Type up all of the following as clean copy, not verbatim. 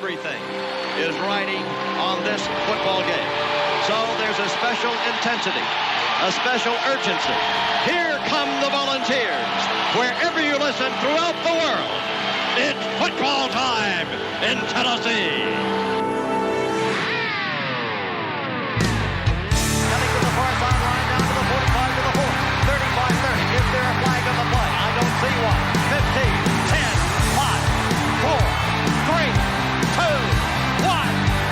everything is riding on this football game. So there's a special intensity, a special urgency. Here come the Volunteers. Wherever you listen throughout the world, it's football time in Tennessee. Coming to the far sideline, down to the 45 to the 40, 35-30. Is there a flag on the play? I don't see one. 15, 10, 5, 4, 3, 2, 1.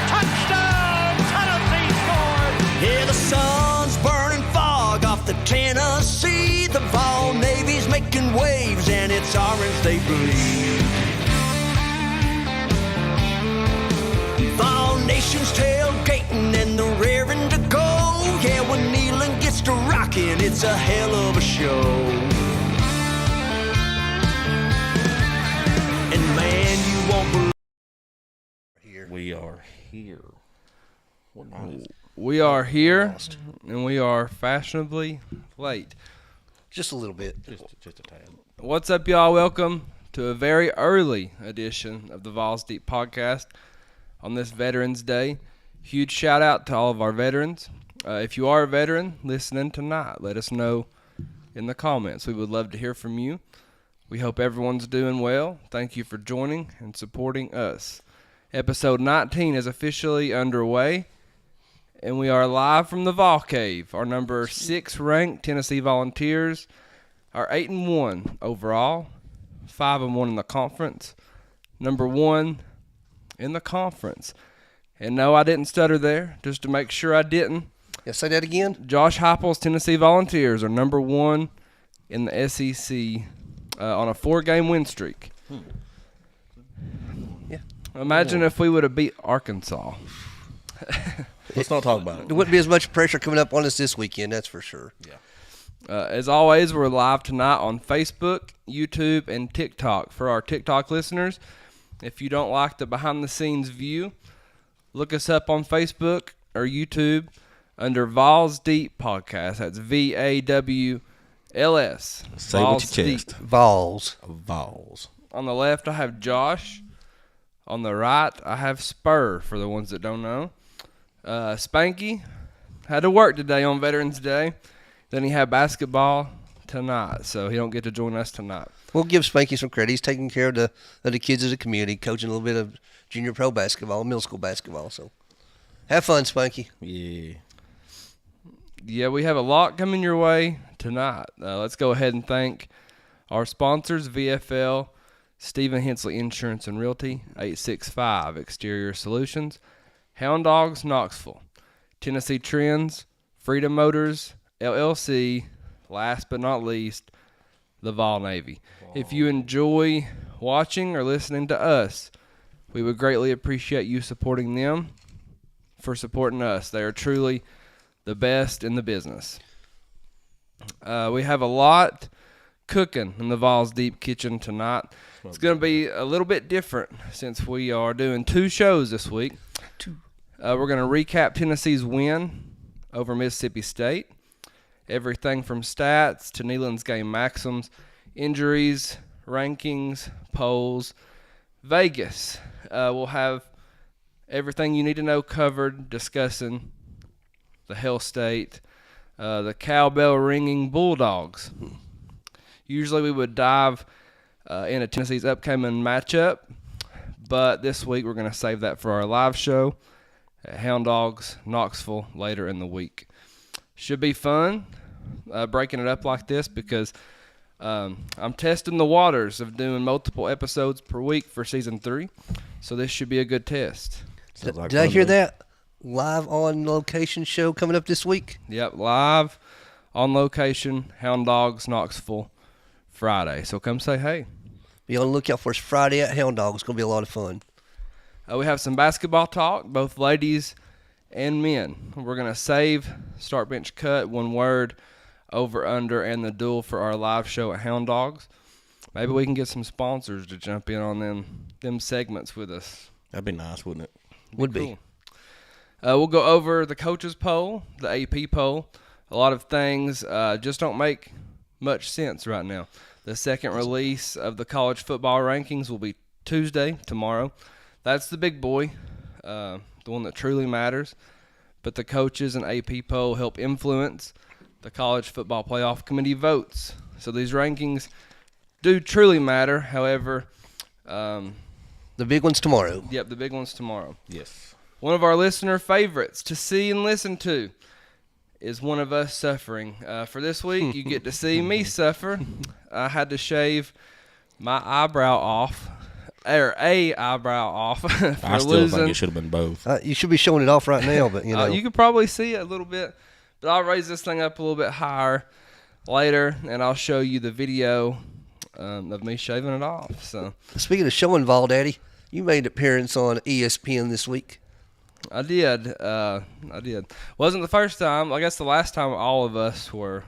Touchdown! Tennessee scored! Yeah, the sun's burning fog off the Tennessee. The Vol Navy's making waves, and it's orange they bleed. Vol Nation's tailgating, and they're raring to go. Yeah, when Neyland gets to rocking, it's a hell of a show. And man, you won't believe. We are here. What night is it? We are here, and we are fashionably late. Just a little bit. Just a tad. What's up, y'all? Welcome to a very early edition of the Vawls Deep Podcast on this Veterans Day. Huge shout out to all of our veterans. If you are a veteran listening tonight, let us know in the comments. We would love to hear from you. We hope everyone's doing well. Thank you for joining and supporting us. Episode 19 is officially underway, and we are live from the Vol Cave. Our number 6 ranked Tennessee Volunteers are 8-1 overall, 5-1 in the conference, number 1 in the conference. And no, I didn't stutter there, just to make sure I didn't. Yeah, say that again. Josh Heupel's Tennessee Volunteers are number 1 in the SEC on a 4-game win streak. Yeah. Imagine if we would have beat Arkansas. Let's not talk about it. There wouldn't be as much pressure coming up on us this weekend, that's for sure. Yeah. As always, we're live tonight on Facebook, YouTube, and TikTok. For our TikTok listeners, if you don't like the behind-the-scenes view, look us up on Facebook or YouTube under Vawls Deep Podcast. That's VAWLS. Say with Vawls your Deep. chest. Vols. Vawls. On the left, I have Josh. On the right, I have Spur, for the ones that don't know. Spanky had to work today on Veterans Day. Then he had basketball tonight, so he don't get to join us tonight. We'll give Spanky some credit. He's taking care of the kids of the community, coaching a little bit of junior pro basketball, middle school basketball. So have fun, Spanky. Yeah. Yeah, we have a lot coming your way tonight. Let's go ahead and thank our sponsors, VFL, Stephen Hensley Insurance and Realty, 865 Exterior Solutions, Hound Dogs Knoxville, Tennessee Trends, Freedom Motors, LLC, last but not least, the Vol Navy. If you enjoy watching or listening to us, we would greatly appreciate you supporting them for supporting us. They are truly the best in the business. We have a lot cooking in the Vawls Deep Kitchen tonight. It's going to be a little bit different since we are doing 2 shows this week. We're going to recap Tennessee's win over Mississippi State. Everything from stats to Neyland's game maxims, injuries, rankings, polls, Vegas. We'll have everything you need to know covered, discussing the Hell State, the cowbell-ringing Bulldogs. Usually we would dive into Tennessee's upcoming matchup, but this week we're going to save that for our live show at Hound Dogs Knoxville later in the week. Should be fun breaking it up like this because I'm testing the waters of doing multiple episodes per week for Season 3, so this should be a good test. Did I hear that? Live on location show coming up this week? Yep, live on location, Hound Dogs Knoxville, Friday. So come say hey. Be on the lookout for us Friday at Hound Dogs. It's going to be a lot of fun. We have some basketball talk, both ladies and men. We're going to save Start Bench Cut, one word, over, under, and the duel for our live show at Hound Dogs. Maybe we can get some sponsors to jump in on them segments with us. That'd be nice, wouldn't it? Would be. We'll go over the coaches poll, the AP poll. A lot of things just don't make much sense right now. The second release of the college football rankings will be Tuesday, tomorrow. That's the big boy, the one that truly matters. But the coaches and AP poll help influence the college football playoff committee votes. So these rankings do truly matter. However, The big one's tomorrow. the big one's tomorrow. Yes. One of our listener favorites to see and listen to is one of us suffering. For this week, you get to see me suffer. I had to shave my eyebrow off, or a eyebrow off, for I still losing. think it should have been both. You should be showing it off right now, but You could probably see it a little bit, but I'll raise this thing up a little bit higher later, and I'll show you the video of me shaving it off. So Speaking of showing Vol Daddy, you made an appearance on ESPN this week. I did. Wasn't the first time. I guess the last time all of us were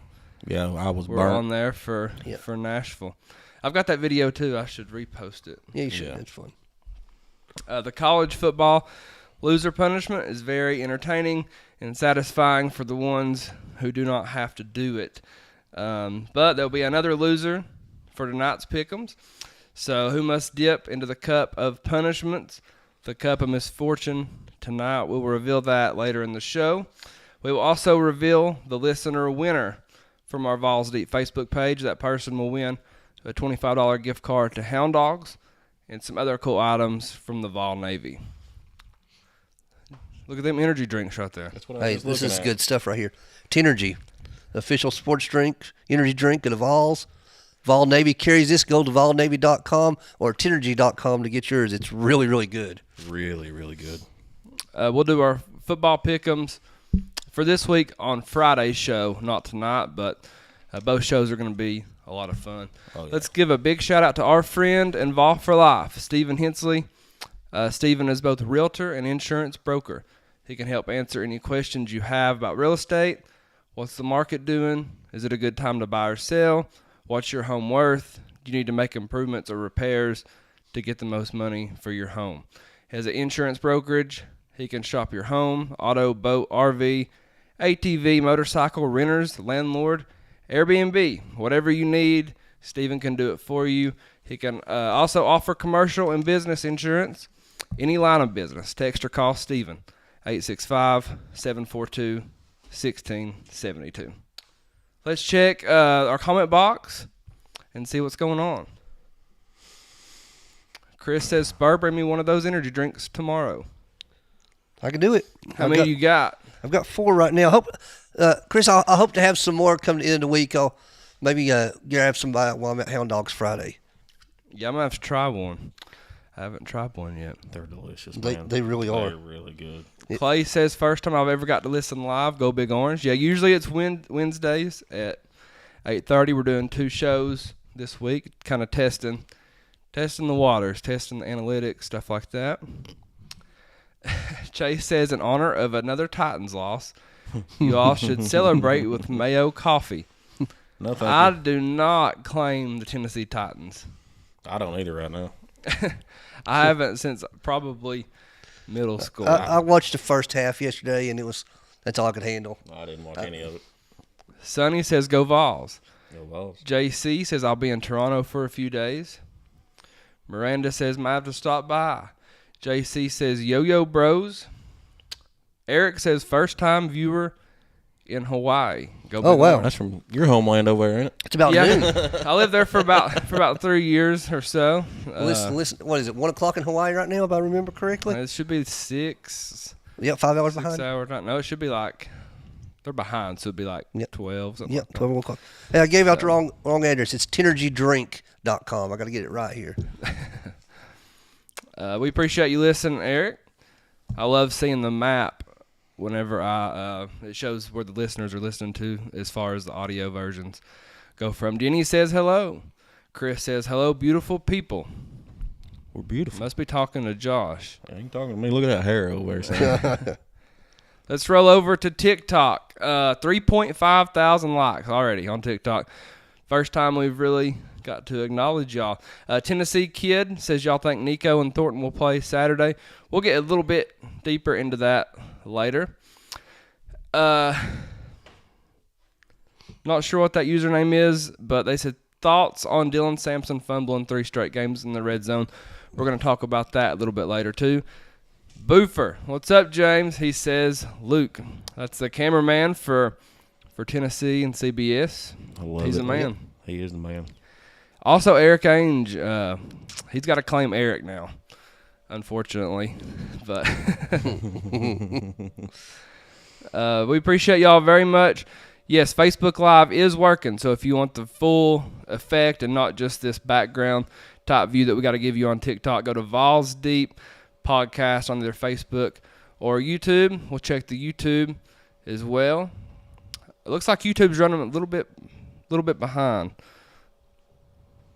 Yeah, I was on burnt. there for Nashville. I've got that video too. I should repost it. Yeah, you should. Yeah. It's fun. The college football loser punishment is very entertaining and satisfying for the ones who do not have to do it. But there'll be another loser for tonight's pick'ems. So who must dip into the cup of punishments, the cup of misfortune tonight? We'll reveal that later in the show. We will also reveal the listener winner from our Vawls Deep Facebook page. That person will win a $25 gift card to Hound Dogs and some other cool items from the Vol Navy. Look at them energy drinks right there. That's what I Hey, was this looking is at. good stuff right here. Tenergy, official sports drink, energy drink of the Vols. Vol Navy carries this. Go to volnavy.com or tenergy.com to get yours. It's really, really good. Really, really good. We'll do our football pick'ems for this week on Friday's show. Not tonight, but both shows are going to be a lot of fun. Oh, yeah. Let's give a big shout out to our friend and Vol for Life, Stephen Hensley. Stephen is both a realtor and insurance broker. He can help answer any questions you have about real estate. What's the market doing? Is it a good time to buy or sell? What's your home worth? Do you need to make improvements or repairs to get the most money for your home? He has an insurance brokerage. He can shop your home, auto, boat, RV, ATV, motorcycle, renters, landlord, Airbnb. Whatever you need, Stephen can do it for you. He can also offer commercial and business insurance, any line of business. Text or call Stephen, 865-742-1672. Let's check our comment box and see what's going on. Chris says, Spur, bring me one of those energy drinks tomorrow. I can do it. How many you got? I've got 4 right now. Chris, I hope to have some more come to the end of the week. I'll maybe grab some while I'm at Hound Dogs Friday. Yeah, I'm going to have to try one. I haven't tried one yet. They're delicious, They- man. they really are. They're really good. Clay says, first time I've ever got to listen live, go Big Orange. Yeah, usually it's Wednesdays at 8:30. We're doing 2 shows this week, kind of testing the waters, testing the analytics, stuff like that. Chase says, in honor of another Titans loss, you all should celebrate with Mayo coffee. No, thank I you. do not claim the Tennessee Titans. I don't either right now. I haven't since probably middle school. I watched the first half yesterday, and that's all I could handle. I didn't watch any of it. Sonny says, go Vols. No balls. JC says, I'll be in Toronto for a few days. Miranda says, might have to stop by. JC says, yo-yo bros. Eric says, first time viewer in Hawaii. Go Oh, Big wow. Orange. That's from your homeland over there, ain't it? It's about noon. Yeah, I lived there for about 3 years or so. Listen. What is it? 1 o'clock in Hawaii right now, if I remember correctly. It should be 6 Yep, 5 hours behind. hours. No, it should be like, they're behind, so it'd be like Yep. 12. Something Yep, like that. 12 o'clock. Hey, I gave out the wrong address. It's tenergydrink.com. I got to get it right here. We appreciate you listening, Eric. I love seeing the map whenever it shows where the listeners are listening to as far as the audio versions go from. Denny says hello. Chris says hello, beautiful people. We're beautiful. Must be talking to Josh. You ain't talking to me. Look at that hair over there. Sam. Let's roll over to TikTok. 3.5 thousand likes already on TikTok. First time we've really got to acknowledge y'all. Tennessee Kid says y'all think Nico and Thornton will play Saturday. We'll get a little bit deeper into that later. Not sure what that username is, but they said thoughts on Dylan Sampson fumbling 3 straight games in the red zone. We're going to talk about that a little bit later, too. Boofer, what's up, James? He says, Luke, that's the cameraman for Tennessee and CBS. I love He's it. a man. He is the man. Also, Eric Ainge, he's got to claim Eric now, unfortunately. But we appreciate y'all very much. Yes, Facebook Live is working, so if you want the full effect and not just this background type view that we got to give you on TikTok, go to Vawls Deep Podcast on their Facebook or YouTube. We'll check the YouTube as well. It looks like YouTube's running a little bit behind,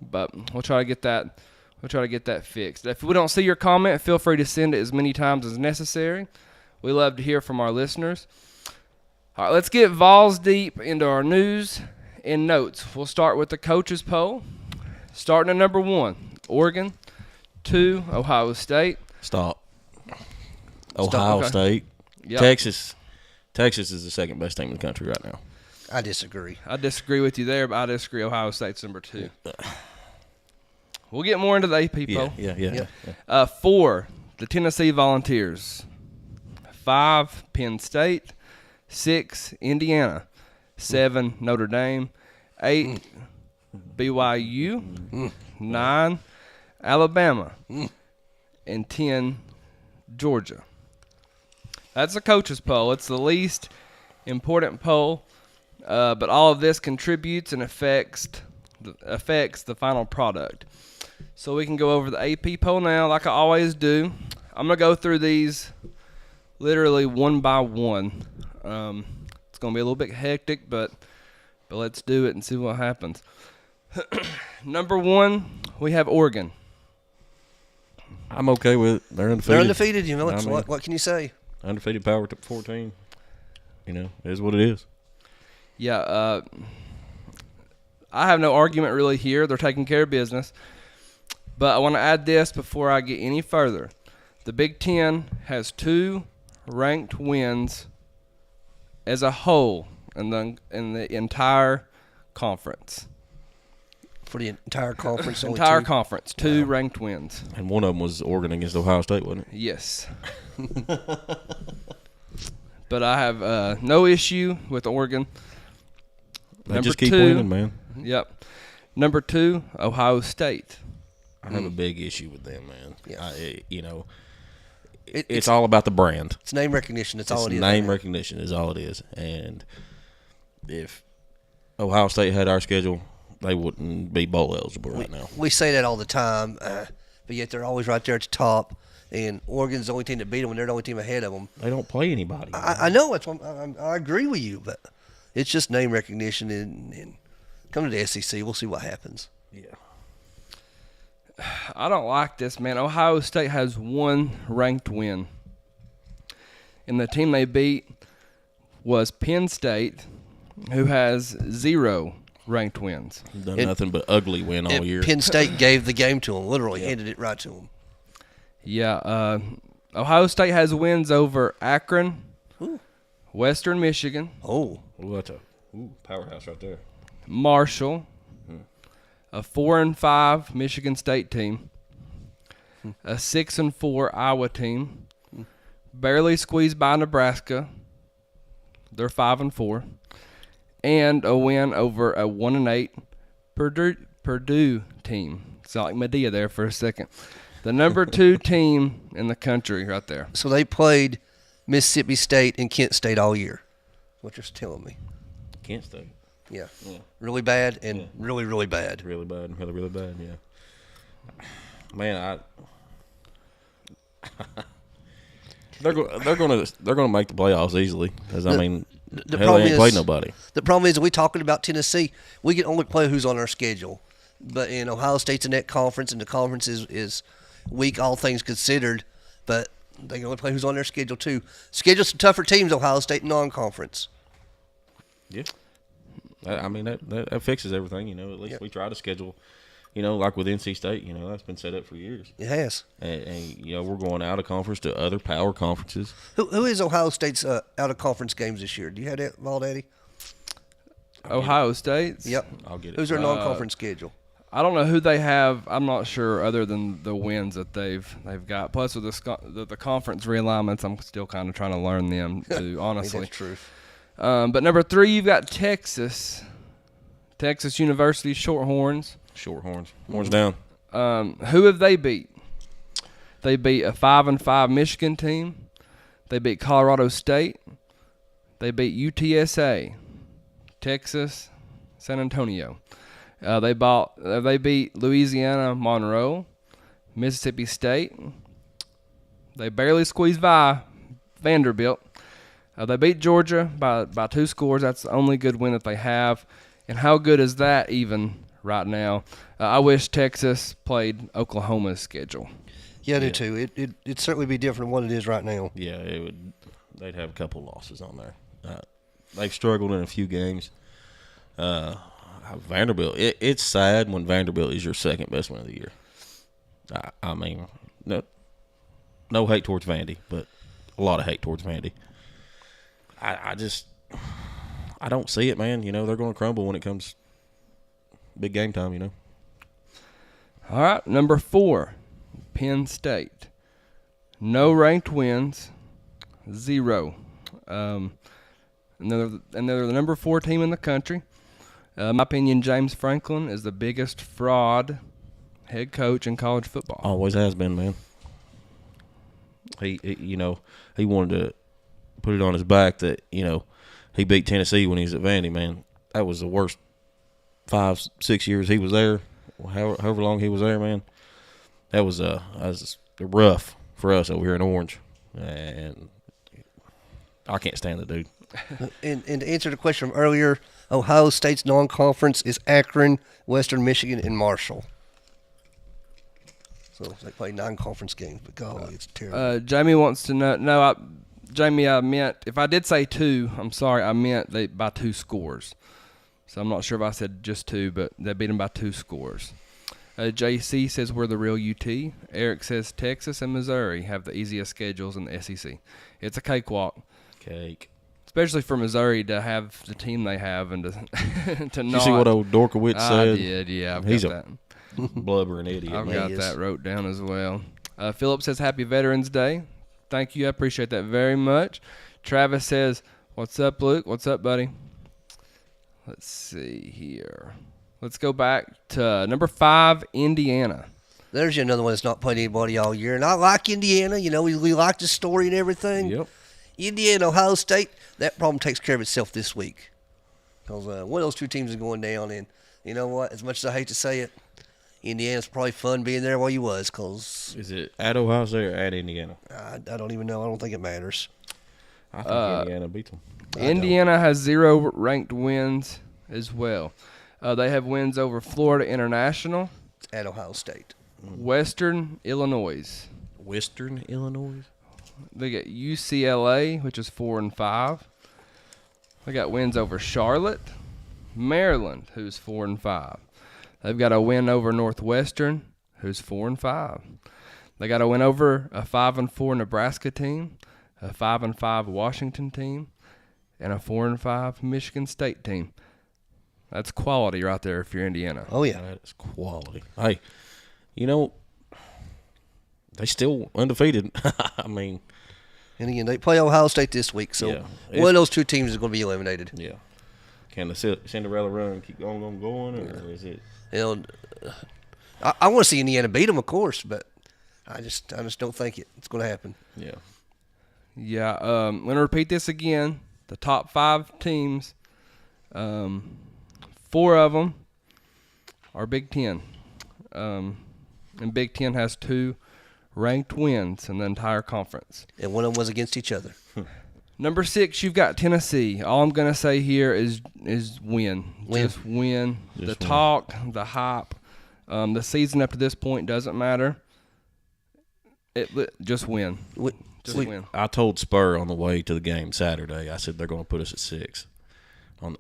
but we'll try to get that. We'll try to get that fixed. If we don't see your comment, feel free to send it as many times as necessary. We love to hear from our listeners. All right, let's get Vawls deep into our news and notes. We'll start with the coaches poll. Starting at number 1, Oregon. 2, Ohio State. Stop. Ohio okay. State. Yep. Texas is the second best team in the country right now. I disagree. I disagree with you there, but I disagree. Ohio State's number 2. We'll get more into the AP poll. Yeah. 4, the Tennessee Volunteers. 5, Penn State. 6, Indiana. 7, Notre Dame. 8, BYU. 9, Alabama. And 10, Georgia. That's a coaches poll. It's the least important poll, but all of this contributes and affects the final product. So we can go over the AP poll now like I always do. I'm going to go through these literally one by one. It's going to be a little bit hectic, but let's do it and see what happens. Number 1, we have Oregon. I'm okay with it. They're undefeated. They're undefeated. You know, I mean, what can you say? Undefeated power to 14. You know, it is what it is. Yeah, I have no argument really here. They're taking care of business. But I want to add this before I get any further. The Big Ten has 2 ranked wins as a whole in the entire conference. For the entire conference? Only Entire 2? conference, 2 ranked wins. And one of them was Oregon against Ohio State, wasn't it? Yes. But I have no issue with Oregon. They just keep winning, man. Yep. Number 2, Ohio State. I have a big issue with them, man. Yeah. It's all about the brand. It's name recognition. That's all it is. Name recognition is all it is. And if Ohio State had our schedule, they wouldn't be bowl eligible right now. We say that all the time, but yet they're always right there at the top. And Oregon's the only team that beat them, and they're the only team ahead of them. They don't play anybody. I know. That's what I agree with you, but it's just name recognition. And come to the SEC, we'll see what happens. Yeah. I don't like this, man. Ohio State has 1 ranked win. And the team they beat was Penn State, who has 0 ranked wins. Done nothing but ugly win all year. Penn State gave the game to them, literally handed it right to them. Yeah, Ohio State has wins over Akron, Western Michigan, That's a powerhouse right there. Marshall, a 4-5 Michigan State team, a 6-4 Iowa team, barely squeezed by Nebraska. They're 5-4, and a win over a 1-8 Purdue team. It's like Medea there for a second. The number 2 team in the country right there. So they played Mississippi State and Kent State all year. What you're telling me. Kent State. Yeah. Really bad and really, really bad. Really bad and really, really bad, yeah. Man, they're gonna make the playoffs easily because I mean, the hell, problem they ain't is, played nobody. The problem is, we talking about Tennessee. We can only play who's on our schedule, but in Ohio State's in that conference, and the conference is weak, all things considered. But they can only play who's on their schedule too. Schedule some tougher teams. Ohio State non-conference. Yeah, I mean that fixes everything. You know, at least we try to schedule. You know, like with NC State, you know, that's been set up for years. It has. And you know, we're going out of conference to other power conferences. Who is Ohio State's out of conference games this year? Do you have that, Valdaddy? Ohio State's. Yep. I'll get it. Who's their non-conference schedule? I don't know who they have. I'm not sure, other than the wins that they've got. Plus, with the conference realignments, I'm still kind of trying to learn them too. Honestly, That's true. But number 3, you've got Texas University Shorthorns. Shorthorns. Horns down. Who have they beat? They beat a 5-5 Michigan team. They beat Colorado State. They beat UTSA, Texas, San Antonio. They beat Louisiana Monroe, Mississippi State. They barely squeezed by Vanderbilt. They beat Georgia by 2 scores. That's the only good win that they have. And how good is that even right now? I wish Texas played Oklahoma's schedule. Yeah, I do too. It'd certainly be different than what it is right now. Yeah, it would. They'd have a couple losses on there. They've struggled in a few games. Vanderbilt. It's sad when Vanderbilt is your second best win of the year. I mean, no hate towards Vandy, but a lot of hate towards Vandy. I don't see it, man. You know, they're going to crumble when it comes big game time, you know. All right, number 4, Penn State. No ranked wins, 0. And they're the number 4 team in the country. In my opinion, James Franklin is the biggest fraud head coach in college football. Always has been, man. He wanted to put it on his back that, he beat Tennessee when he was at Vandy, man. That was the worst 5-6 years he was there, however long he was there, man. That was rough for us over here in Orange, and I can't stand the dude. And to answer the question from earlier, Ohio State's non-conference is Akron, Western Michigan, and Marshall. So they play 9 conference games, but golly, it's terrible. Jamie wants to know. No, Jamie, I meant, if I did say 2, I'm sorry, I meant by 2 scores. So I'm not sure if I said just 2, but they beat them by 2 scores. JC says we're the real UT. Eric says Texas and Missouri have the easiest schedules in the SEC. It's a cakewalk. Cake. Especially for Missouri to have the team they have and to Did not. you see what old Dorkowitz said? I did, yeah. He's got that. Blubbering idiot. I've man. got that wrote down as well. Philip says Happy Veterans Day. Thank you. I appreciate that very much. Travis says, what's up, Luke? What's up, buddy? Let's see here. Let's go back to number 5, Indiana. There's another one that's not played anybody all year. And I like Indiana. You know, we like the story and everything. Yep. Indiana, Ohio State, that problem takes care of itself this week. Because one of those 2 teams is going down. And you know what? As much as I hate to say it, Indiana's probably fun being there while you was. Cause Is it at Ohio State or at Indiana? I don't even know. I don't think it matters. I think Indiana beats them. Indiana has 0 ranked wins as well. They have wins over Florida International, It's at Ohio State. Western Illinois. Western Illinois? They got UCLA, which is 4-5. They got wins over Charlotte, Maryland, who's 4-5. They've got a win over Northwestern, who's 4-5. They got a win over a 5-4 Nebraska team, a 5-5 Washington team, and a 4-5 Michigan State team. That's quality right there if you're Indiana. Oh, yeah. That is quality. Hey, they still undefeated. I mean. And again, they play Ohio State this week, so one of those 2 teams is going to be eliminated. Yeah. Can the Cinderella run keep going, or is it? I want to see Indiana beat them, of course, but I just don't think it's going to happen. Yeah. Yeah. I'm going to repeat this again. The top 5 teams, 4 of them are Big Ten. And Big Ten has 2 ranked wins in the entire conference. And one of them was against each other. Number 6, you've got Tennessee. All I'm going to say here is win. Just win. The talk, the hype, the season up to this point doesn't matter. Just win. Just win. I told Spur on the way to the game Saturday, I said they're going to put us at 6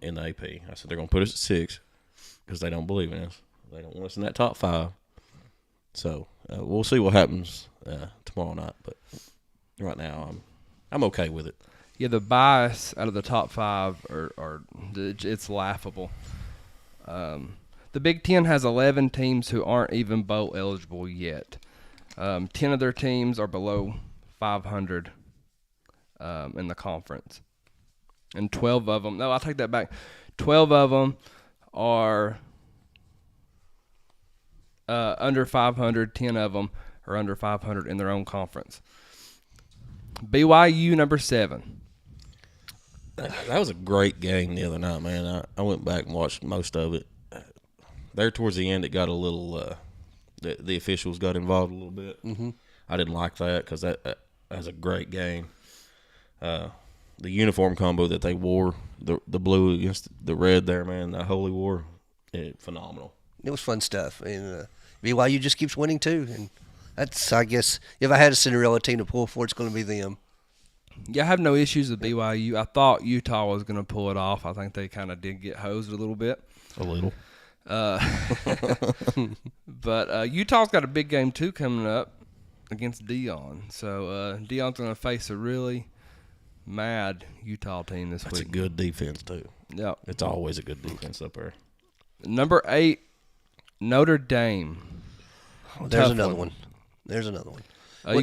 in the AP. I said they're going to put us at 6 because they don't believe in us. They don't want us in that top 5. So we'll see what happens tomorrow night. But right now, I'm okay with it. Yeah, the bias out of the top 5 it's laughable. The Big Ten has 11 teams who aren't even bowl eligible yet. 10 of their teams are below 500 in the conference. And 12 of them, no, I take that back. 12 of them are under 500. 10 of them are under 500 in their own conference. BYU, number 7. That was a great game the other night, man. I went back and watched most of it. There towards the end, it got a little the officials got involved a little bit. Mm-hmm. I didn't like that because that was a great game. The uniform combo that they wore, the blue against the red there, man, that Holy War, phenomenal. It was fun stuff. And BYU just keeps winning, too. And that's, I guess, if I had a Cinderella team to pull for, it's going to be them. Yeah, I have no issues with BYU. I thought Utah was going to pull it off. I think they kind of did get hosed a little bit. A little. But Utah's got a big game, too, coming up against Deion. So Deion's going to face a really mad Utah team this week. It's a good defense, too. Yeah. It's always a good defense up there. Number 8, Notre Dame. Oh, there's another one. There's another one. You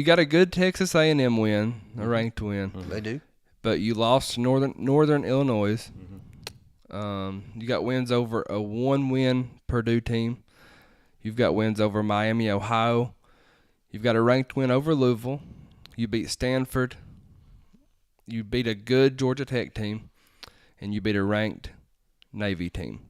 got a good Texas A&M win, a ranked win. They do. But you lost to Northern Illinois. You got wins over a 1-win Purdue team. You've got wins over Miami, Ohio. You've got a ranked win over Louisville. You beat Stanford. You beat a good Georgia Tech team. And you beat a ranked Navy team.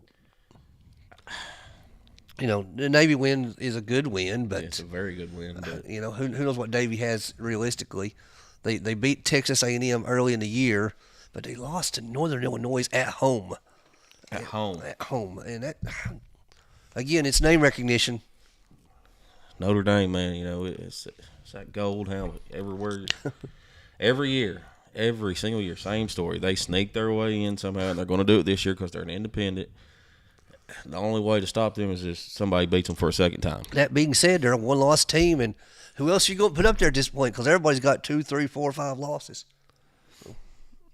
You know, the Navy win is a good win, but it's a very good win. But you know, who knows what Navy has realistically? They beat Texas A&M early in the year, but they lost to Northern Illinois at home. At home, and that again, it's name recognition. Notre Dame, man, you know, it's that gold helmet everywhere, every year, every single year, same story. They sneak their way in somehow, and they're going to do it this year because they're an independent. The only way to stop them is just somebody beats them for a second time. That being said, they're a one-loss team, and who else are you going to put up there at this point? Because everybody's got 2, 3, 4, 5 losses.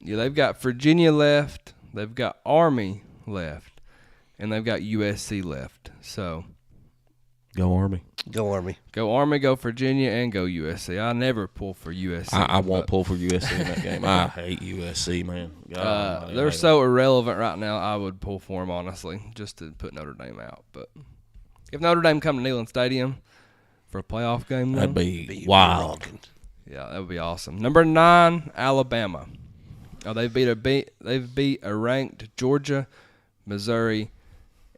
Yeah, they've got Virginia left, they've got Army left, and they've got USC left. So, go Army. Go Army. Go Army, go Virginia, and go USC. I never pull for USC. I won't pull for USC in that game. I hate USC, man. God, they're so irrelevant right now, I would pull for them, honestly, just to put Notre Dame out. But if Notre Dame come to Neyland Stadium for a playoff game, that'd be wild. Yeah, that would be awesome. Number 9, Alabama. They've beat a ranked Georgia, Missouri,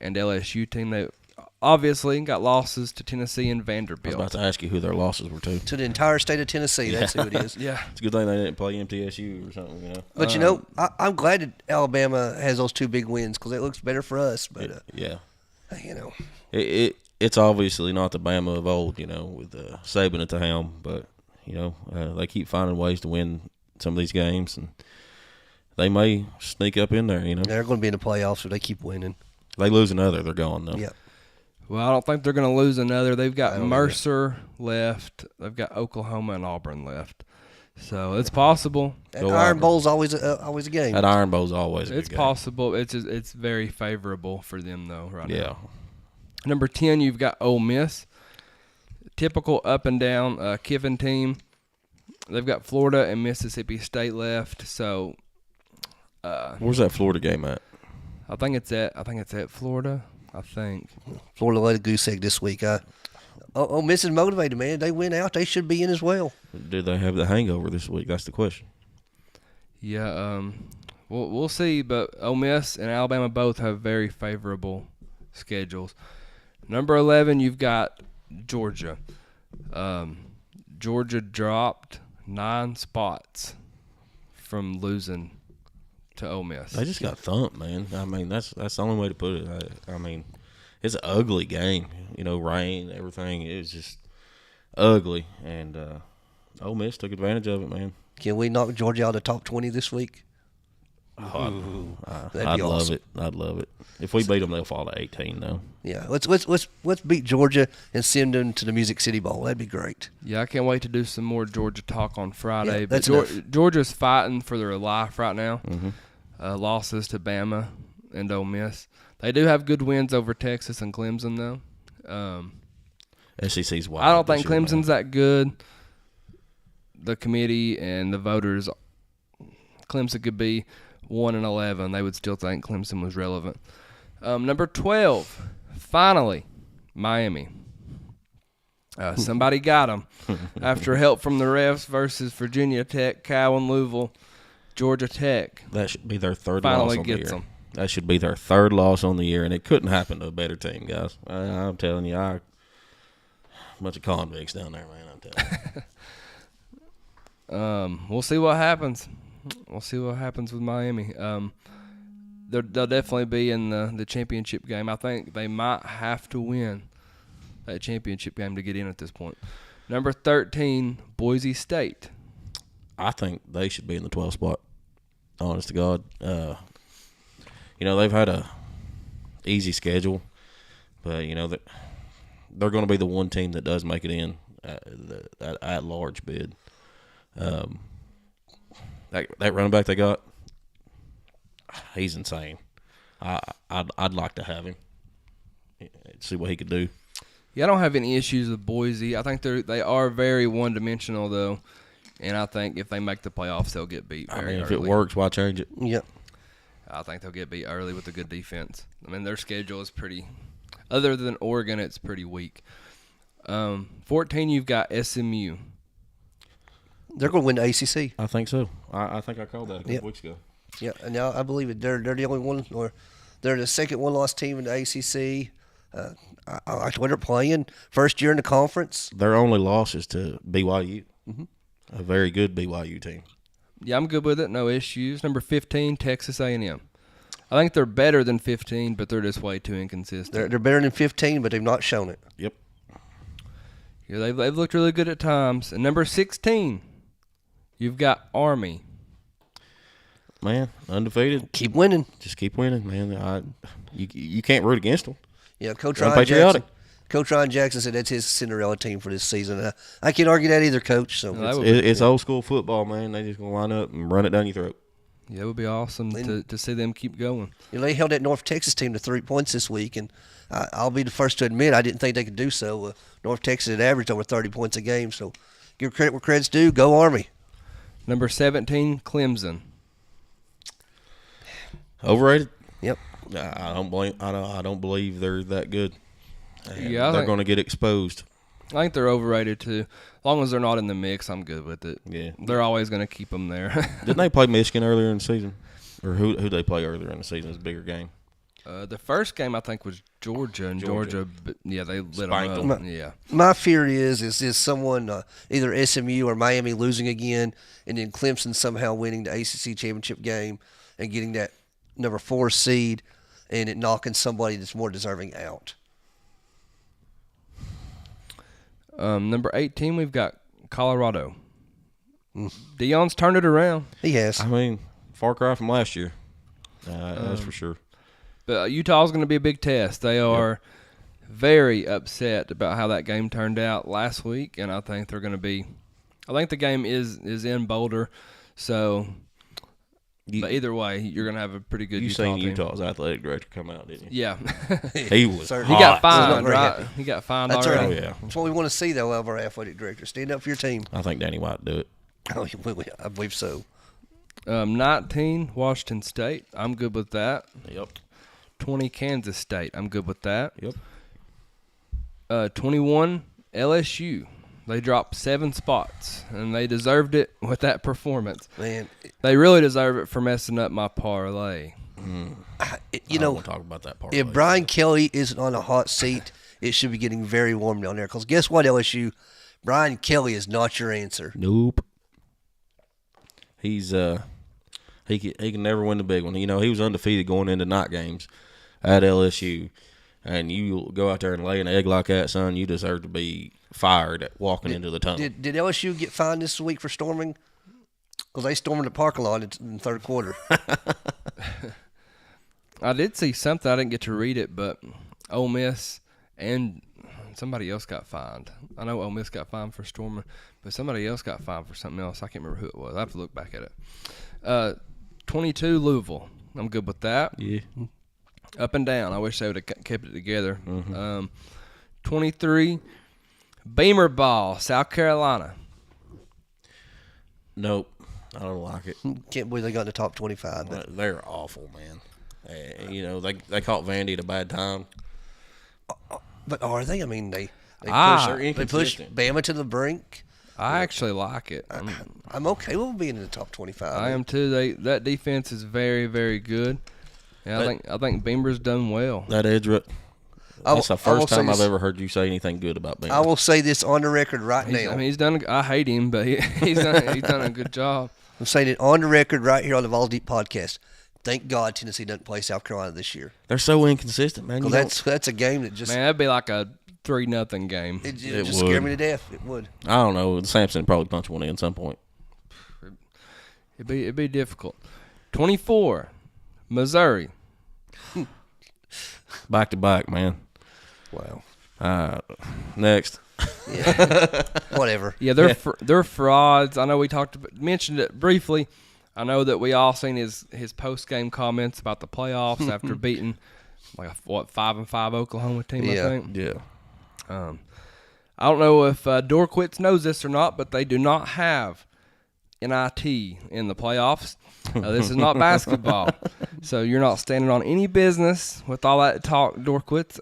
and LSU team. They obviously got losses to Tennessee and Vanderbilt. I was about to ask you who their losses were to. To the entire state of Tennessee, that's who it is. Yeah. It's a good thing they didn't play MTSU or something, you know. But, you know, I'm glad that Alabama has those 2 big wins because it looks better for us. But, yeah. You know. It's obviously not the Bama of old, you know, with Saban at the helm. But, you know, they keep finding ways to win some of these games. And they may sneak up in there, you know. They're going to be in the playoffs if they keep winning. They lose another, they're gone, though. Yeah. Well, I don't think they're going to lose another. They've got Mercer left. They've got Oklahoma and Auburn left. So it's possible. That Iron Bowl's always a game. That Iron Bowl's always a good game. It's possible. It's very favorable for them, though, right now. Yeah. Number 10, you've got Ole Miss. Typical up-and-down Kiffin team. They've got Florida and Mississippi State left. So where's that Florida game at? I think it's at Florida. I think Florida led a goose egg this week. Ole Miss is motivated, man. They win out. They should be in as well. Did they have the hangover this week? That's the question. Yeah, we'll see. But Ole Miss and Alabama both have very favorable schedules. Number 11, you've got Georgia. Georgia dropped 9 spots from losing to Ole Miss. They just got thumped, man. I mean, that's the only way to put it. I mean, it's an ugly game. You know, rain, everything. It was just ugly, and Ole Miss took advantage of it, man. Can we knock Georgia out of the top 20 this week? That'd I'd be love awesome. it. I'd love it. If we beat them, they'll fall to 18 though. Yeah, let's beat Georgia and send them to the Music City Bowl. That'd be great. Yeah, I can't wait to do some more Georgia talk on Friday. Yeah, but that's enough. Georgia's fighting for their life right now. Mm-hmm. Losses to Bama and Ole Miss. They do have good wins over Texas and Clemson, though. SEC's wild. I don't this think year, man. Clemson's that good. The committee and the voters, Clemson could be 1-11. They would still think Clemson was relevant. Number 12, finally, Miami. Somebody got them after help from the refs versus Virginia Tech, Cal, and Louisville. Georgia Tech That should be their third finally loss on the year. gets them. That should be their third loss on the year, and it couldn't happen to a better team, guys. I'm telling you, a bunch of convicts down there, man. I'm telling you. We'll see what happens. We'll see what happens with Miami. They'll definitely be in the championship game. I think they might have to win that championship game to get in at this point. Number 13, Boise State. I think they should be in the 12th spot. Honest to God, they've had a easy schedule, but that they're going to be the one team that does make it in at large bid. That running back they got, he's insane. I'd like to have him. See what he could do. Yeah, I don't have any issues with Boise. I think they are very one-dimensional, though, and I think if they make the playoffs, they'll get beat very if early. it works, why change it? Yep. I think they'll get beat early with a good defense. I mean, their schedule is pretty – other than Oregon, it's pretty weak. 14, you've got SMU. They're going to win the ACC. I think so. I think I called that a couple Yep. weeks ago. Yeah, and now I believe it. They're the only one, or they're the second one-loss team in the ACC. I like the way they're playing. First year in the conference. Their only loss is to BYU, a very good BYU team. Yeah, I'm good with it. No issues. Number 15, Texas A&M. I think they're better than 15, but they're just way too inconsistent. They're better than 15, but they've not shown it. Yep. Yeah, they've looked really good at times. And number 16, you've got Army. Man, undefeated. Keep winning. Just keep winning, man. You can't root against them. Yeah, Coach They're Ryan patriotic. Jackson. Coach Ryan Jackson said that's his Cinderella team for this season. I can't argue that either, Coach. So No, It's old school football, man. They just gonna line up and run it down your throat. Yeah, it would be awesome to see them keep going. they held that North Texas team to 3 points this week, and I'll be the first to admit I didn't think they could do so. North Texas had averaged over 30 points a game, so give credit where credit's due. Go Army. Number 17, Clemson. Overrated? Yep. I don't believe they're that good. Yeah, they're going to get exposed. I think they're overrated too. As long as they're not in the mix, I'm good with it. Yeah. They're always going to keep them there. Didn't they play Michigan earlier in the season, or who they play earlier in the season? It's a bigger game. The first game I think was Georgia, and Georgia yeah, they lit Spanked them up. them. Yeah. My fear is someone either SMU or Miami losing again, and then Clemson somehow winning the ACC championship game and getting that number 4 seed, and it knocking somebody that's more deserving out. Number 18, we've got Colorado. Deion's turned it around. He has. I mean, far cry from last year. That's for sure. But Utah's going to be a big test. They are very upset about how that game turned out last week, and I think they're going to be – I think the game is in Boulder. So, but either way, you're going to have a pretty good Utah seen team. Utah's athletic director come out, didn't you? Yeah. He was Sir, He got hot. fined, very right? happy. He got fined That's already. right. Oh, yeah. That's what we want to see, though, of our athletic director. Stand up for your team. I think Danny White do it. Oh, I believe so. 19, Washington State. I'm good with that. Yep. 20, Kansas State. I'm good with that. Yep. 21, LSU. They dropped 7 spots, and they deserved it with that performance. Man, They really deserve it for messing up my parlay. I don't want to talk about that part. if Brian Kelly isn't on a hot seat, it should be getting very warm down there. Because guess what, LSU? Brian Kelly is not your answer. Nope. He's he can never win the big one. He was undefeated going into night games at LSU, and you go out there and lay an egg like that, son. You deserve to be fired at walking into the tunnel. Did LSU get fined this week for storming? Because they stormed the parking lot in the third quarter. I did see something. I didn't get to read it, but Ole Miss and somebody else got fined. I know Ole Miss got fined for storming, but somebody else got fined for something else. I can't remember who it was. I have to look back at it. 22 Louisville. I'm good with that. Yeah. Up and down. I wish they would have kept it together. 23 Beamer Ball, South Carolina. Nope. I don't like it. Can't believe they got in the top 25. But They're awful, man. They caught Vandy at a bad time. But are they? I mean, they They're push inconsistent. Bama to the brink. I actually like it. I'm okay with them being in the top 25. I am too. That defense is very, very good. Yeah, I think Beamer's done well. That edge rush. That's the I will first say time I've this- ever heard you say anything good about Beamer. I will say this on the record right now. I mean, he's done. I hate him, but he's done a good job. I'm saying it on the record right here on the Vawls Deep podcast. Thank God Tennessee doesn't play South Carolina this year. They're so inconsistent, man. That's a game that just Man, that'd be like a 3-0 game. it It just scared would. me to death. It would. I don't know. Sampson would probably punch one in at some point. It'd be difficult. 24 Missouri. Back to back, man. Wow. Next. Whatever. Yeah, they're frauds. I know we mentioned it briefly. I know that we all seen his post game comments about the playoffs after beating like a 5-5 Oklahoma team. Yeah. I think. Yeah. I don't know if Dorquitz knows this or not, but they do not have NIT in the playoffs. This is not basketball, so you're not standing on any business with all that talk, Dorquitz.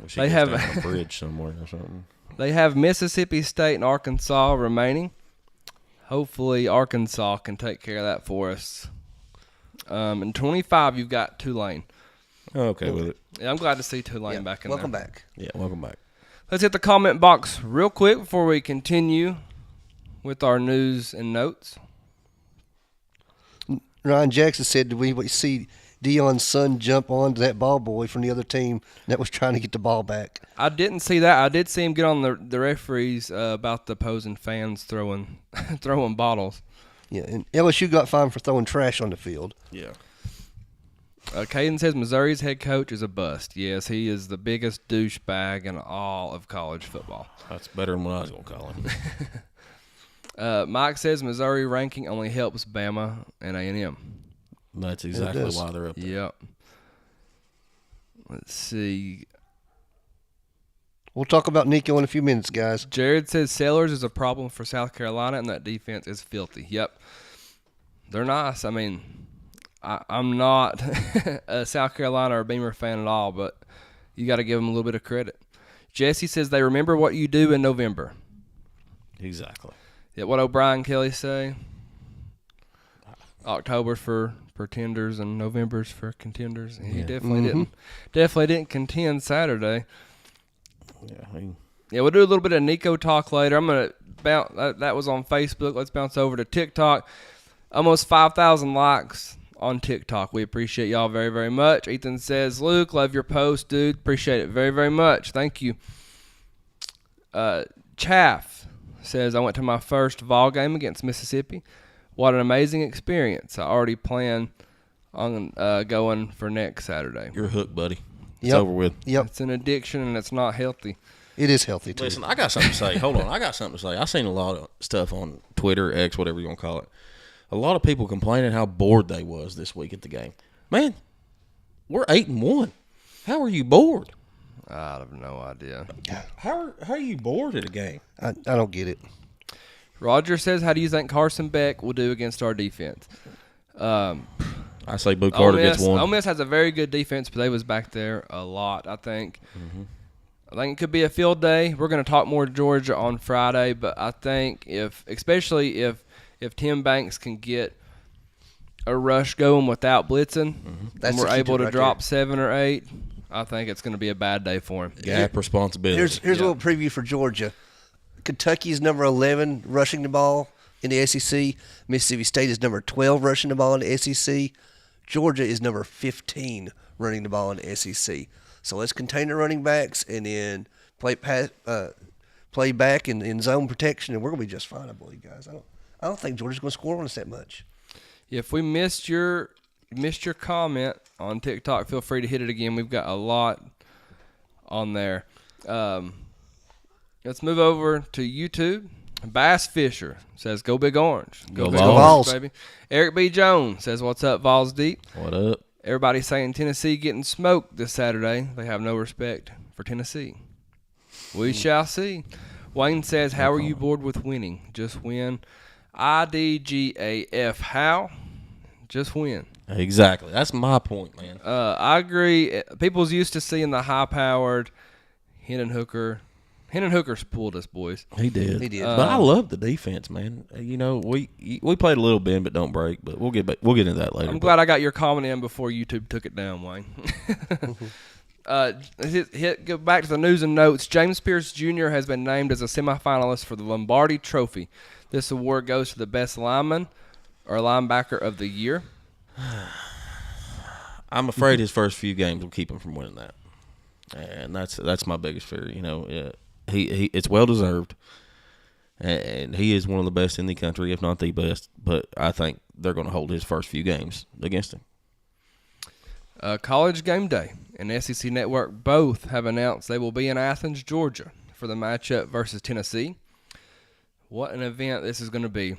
Wish They he have- goes down a bridge somewhere or something. They have Mississippi State and Arkansas remaining. Hopefully, Arkansas can take care of that for us. And 25, you've got Tulane. Okay with it. Yeah, I'm glad to see Tulane Yeah. back in Welcome there. back. Yeah, welcome back. Let's hit the comment box real quick before we continue with our news and notes. Ryan Jackson said, "Did we see Dion's son jump onto that ball boy from the other team that was trying to get the ball back?" I didn't see that. I did see him get on the referees about the opposing fans throwing bottles. Yeah, and LSU got fined for throwing trash on the field. Yeah. Caden says Missouri's head coach is a bust. Yes, he is the biggest douchebag in all of college football. That's better than what I was going to call him. Mike says Missouri ranking only helps Bama and A&M. That's exactly does. why they're up there. Yep. Let's see. We'll talk about Nico in a few minutes, guys. Jared says Sellers is a problem for South Carolina, and that defense is filthy. Yep. They're nice. I mean, I'm not a South Carolina or Beamer fan at all, but you got to give them a little bit of credit. Jesse says they remember what you do in November. Exactly. Yeah, what O'Brien Kelly say? October for pretenders and November's for contenders. He definitely didn't contend Saturday. Yeah. Yeah, we'll do a little bit of Nico talk later. I'm gonna bounce. That was on Facebook. Let's bounce over to TikTok. Almost 5,000 likes on TikTok. We appreciate y'all very, very much. Ethan says, "Luke, love your post, dude. Appreciate it very, very much. Thank you." Chaff says, "I went to my first Vol game against Mississippi. What an amazing experience. I already plan on going for next Saturday." You're hooked, buddy. It's Yep. over with. Yep, It's an addiction and it's not healthy. it is healthy too. Listen, I got something to say. Hold on. I got something to say. I seen a lot of stuff on Twitter, X, whatever you want to call it. A lot of people complaining how bored they was this week at the game. Man, we're 8-1. How are you bored? I have no idea. How are you bored at a game? I don't get it. Roger says, "How do you think Carson Beck will do against our defense?" I say Boo Carter gets one. Ole Miss has a very good defense, but they was back there a lot, I think. I think it could be a field day. We're going to talk more Georgia on Friday, but I think especially if Tim Banks can get a rush going without blitzing, That's and the we're key able to to right drop there. 7 or 8, I think it's going to be a bad day for him. Gap responsibility. Here's a little preview for Georgia. Kentucky is number 11 rushing the ball in the SEC. Mississippi State is number 12 rushing the ball in the SEC. Georgia is number 15 running the ball in the SEC. So let's contain the running backs and then play back in zone protection, and we're gonna be just fine, I believe, guys. I I don't think Georgia's going to score on us that much. If we missed your comment on TikTok, feel free to hit it again. We've got a lot on there. Let's move over to YouTube. Bass Fisher says, "Go Big Orange, Go Big Vawls. Orange, baby." Eric B. Jones says, "What's up, Vawls Deep?" What up? Everybody's saying Tennessee getting smoked this Saturday. They have no respect for Tennessee. We shall see. Wayne says, "How are you bored with winning? Just win." IDGAF. How? Just win. Exactly. That's my point, man. I agree. People's used to seeing the high-powered Hendon Hooker. Hendon Hooker spoiled us, boys. He did. He did. But I love the defense, man. You know, we played a little bend but don't break, but we'll get into that later. I'm glad I got your comment in before YouTube took it down, Wayne. Go back to the news and notes. James Pierce Jr. has been named as a semifinalist for the Lombardi Trophy. This award goes to the best lineman or linebacker of the year. I'm afraid his first few games will keep him from winning that, and that's my biggest fear. You know, he it's well deserved, and he is one of the best in the country, if not the best. But I think they're going to hold his first few games against him. College Game Day and SEC Network both have announced they will be in Athens, Georgia, for the matchup versus Tennessee. What an event this is going to be.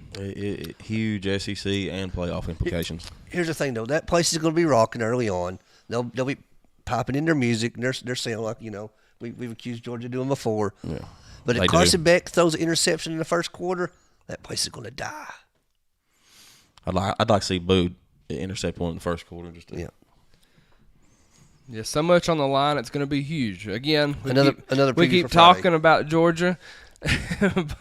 Huge SEC and playoff implications. Here's the thing, though. That place is going to be rocking early on. They'll be popping in their music, and they're saying, like, you know, we've accused Georgia of doing before. Yeah. But if Carson Beck throws an interception in the first quarter, that place is going to die. I'd like to see Boo intercept one in the first quarter. Yeah, so much on the line. It's going to be huge. Again, we keep for talking about Georgia,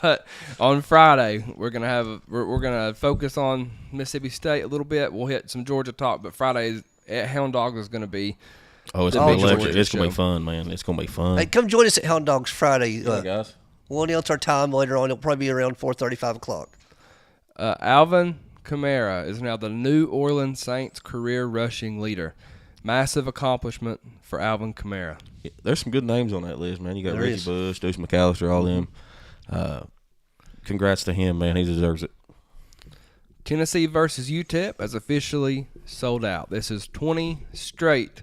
but on Friday we're gonna focus on Mississippi State a little bit. We'll hit some Georgia talk, but Friday at Hound Dogs is going to be. Oh, it's going to be electric. It's going to be fun, man. It's going to be fun. Hey, come join us at Hound Dogs Friday. Guys. We'll announce our time later on. It'll probably be around 4:30, 5 o'clock. Alvin Kamara is now the New Orleans Saints career rushing leader. Massive accomplishment for Alvin Kamara. Yeah, there's some good names on that list, man. You got There Ricky is. Bush, Deuce McAllister, all them. Congrats to him, man. He deserves it. Tennessee versus UTEP has officially sold out. This is 20 straight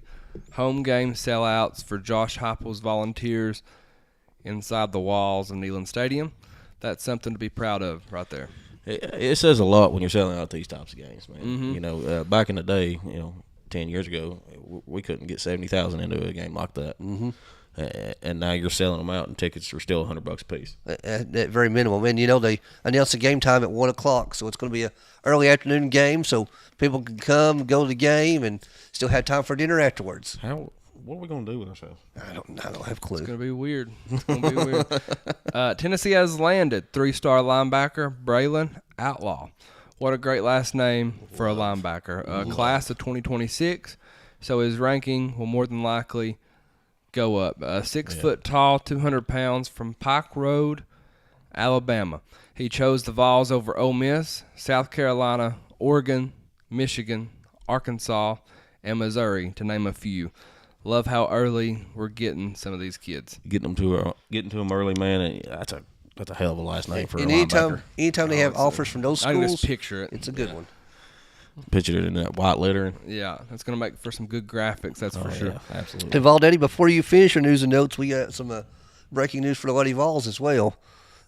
home game sellouts for Josh Heupel's Volunteers inside the walls of Neyland Stadium. That's something to be proud of right there. It says a lot when you're selling out these types of games, man. Mm-hmm. You know, back in the day, 10 years ago, we couldn't get 70,000 into a game like that. Mm-hmm. And now you're selling them out, and tickets are still $100 a piece. At very minimum. And, they announced the game time at 1 o'clock, so it's going to be an early afternoon game so people can come, go to the game, and still have time for dinner afterwards. What are we going to do with ourselves? I don't have a clue. It's going to be weird. It's going to be weird. Tennessee has landed 3-star linebacker Braylon Outlaw. What a great last name for a linebacker. Class of 2026, so his ranking will more than likely go up. 6 foot tall, 200 pounds, from Pike Road, Alabama. He chose the Vawls over Ole Miss, South Carolina, Oregon, Michigan, Arkansas, and Missouri, to name a few. Love how early we're getting some of these kids. Getting to them early, man. And that's a hell of a last name for a linebacker. Anytime they have offers from those schools, I can just picture it. It's a good one. Picture it in that white lettering. Yeah, it's going to make for some good graphics, that's for sure. Yeah, absolutely. Hey, Valdetti, before you finish your news and notes, we got some breaking news for the Lady Vawls as well.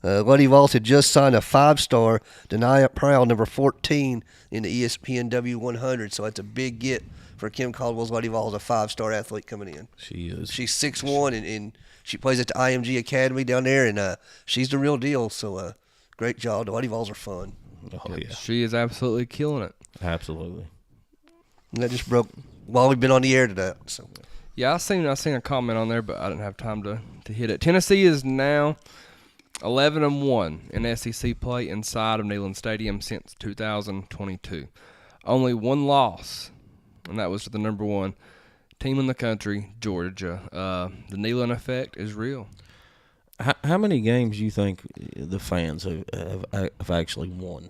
Lady Vawls had just signed a 5-star Denia Prowl, number 14, in the ESPN W100, so that's a big get for Kim Caldwell's Lady Vawls, a 5-star athlete coming in. She is. She's 6'1", and she plays at the IMG Academy down there, and she's the real deal, so great job. The Lady Vawls are fun. Oh, yeah. She is absolutely killing it. Absolutely. And that just broke while we've been on the air today. So. Yeah, I seen a comment on there, but I didn't have time to hit it. Tennessee is now 11-1 in SEC play inside of Neyland Stadium since 2022. Only one loss, and that was to the number 1 team in the country, Georgia. The Neyland effect is real. How many games do you think the fans have actually won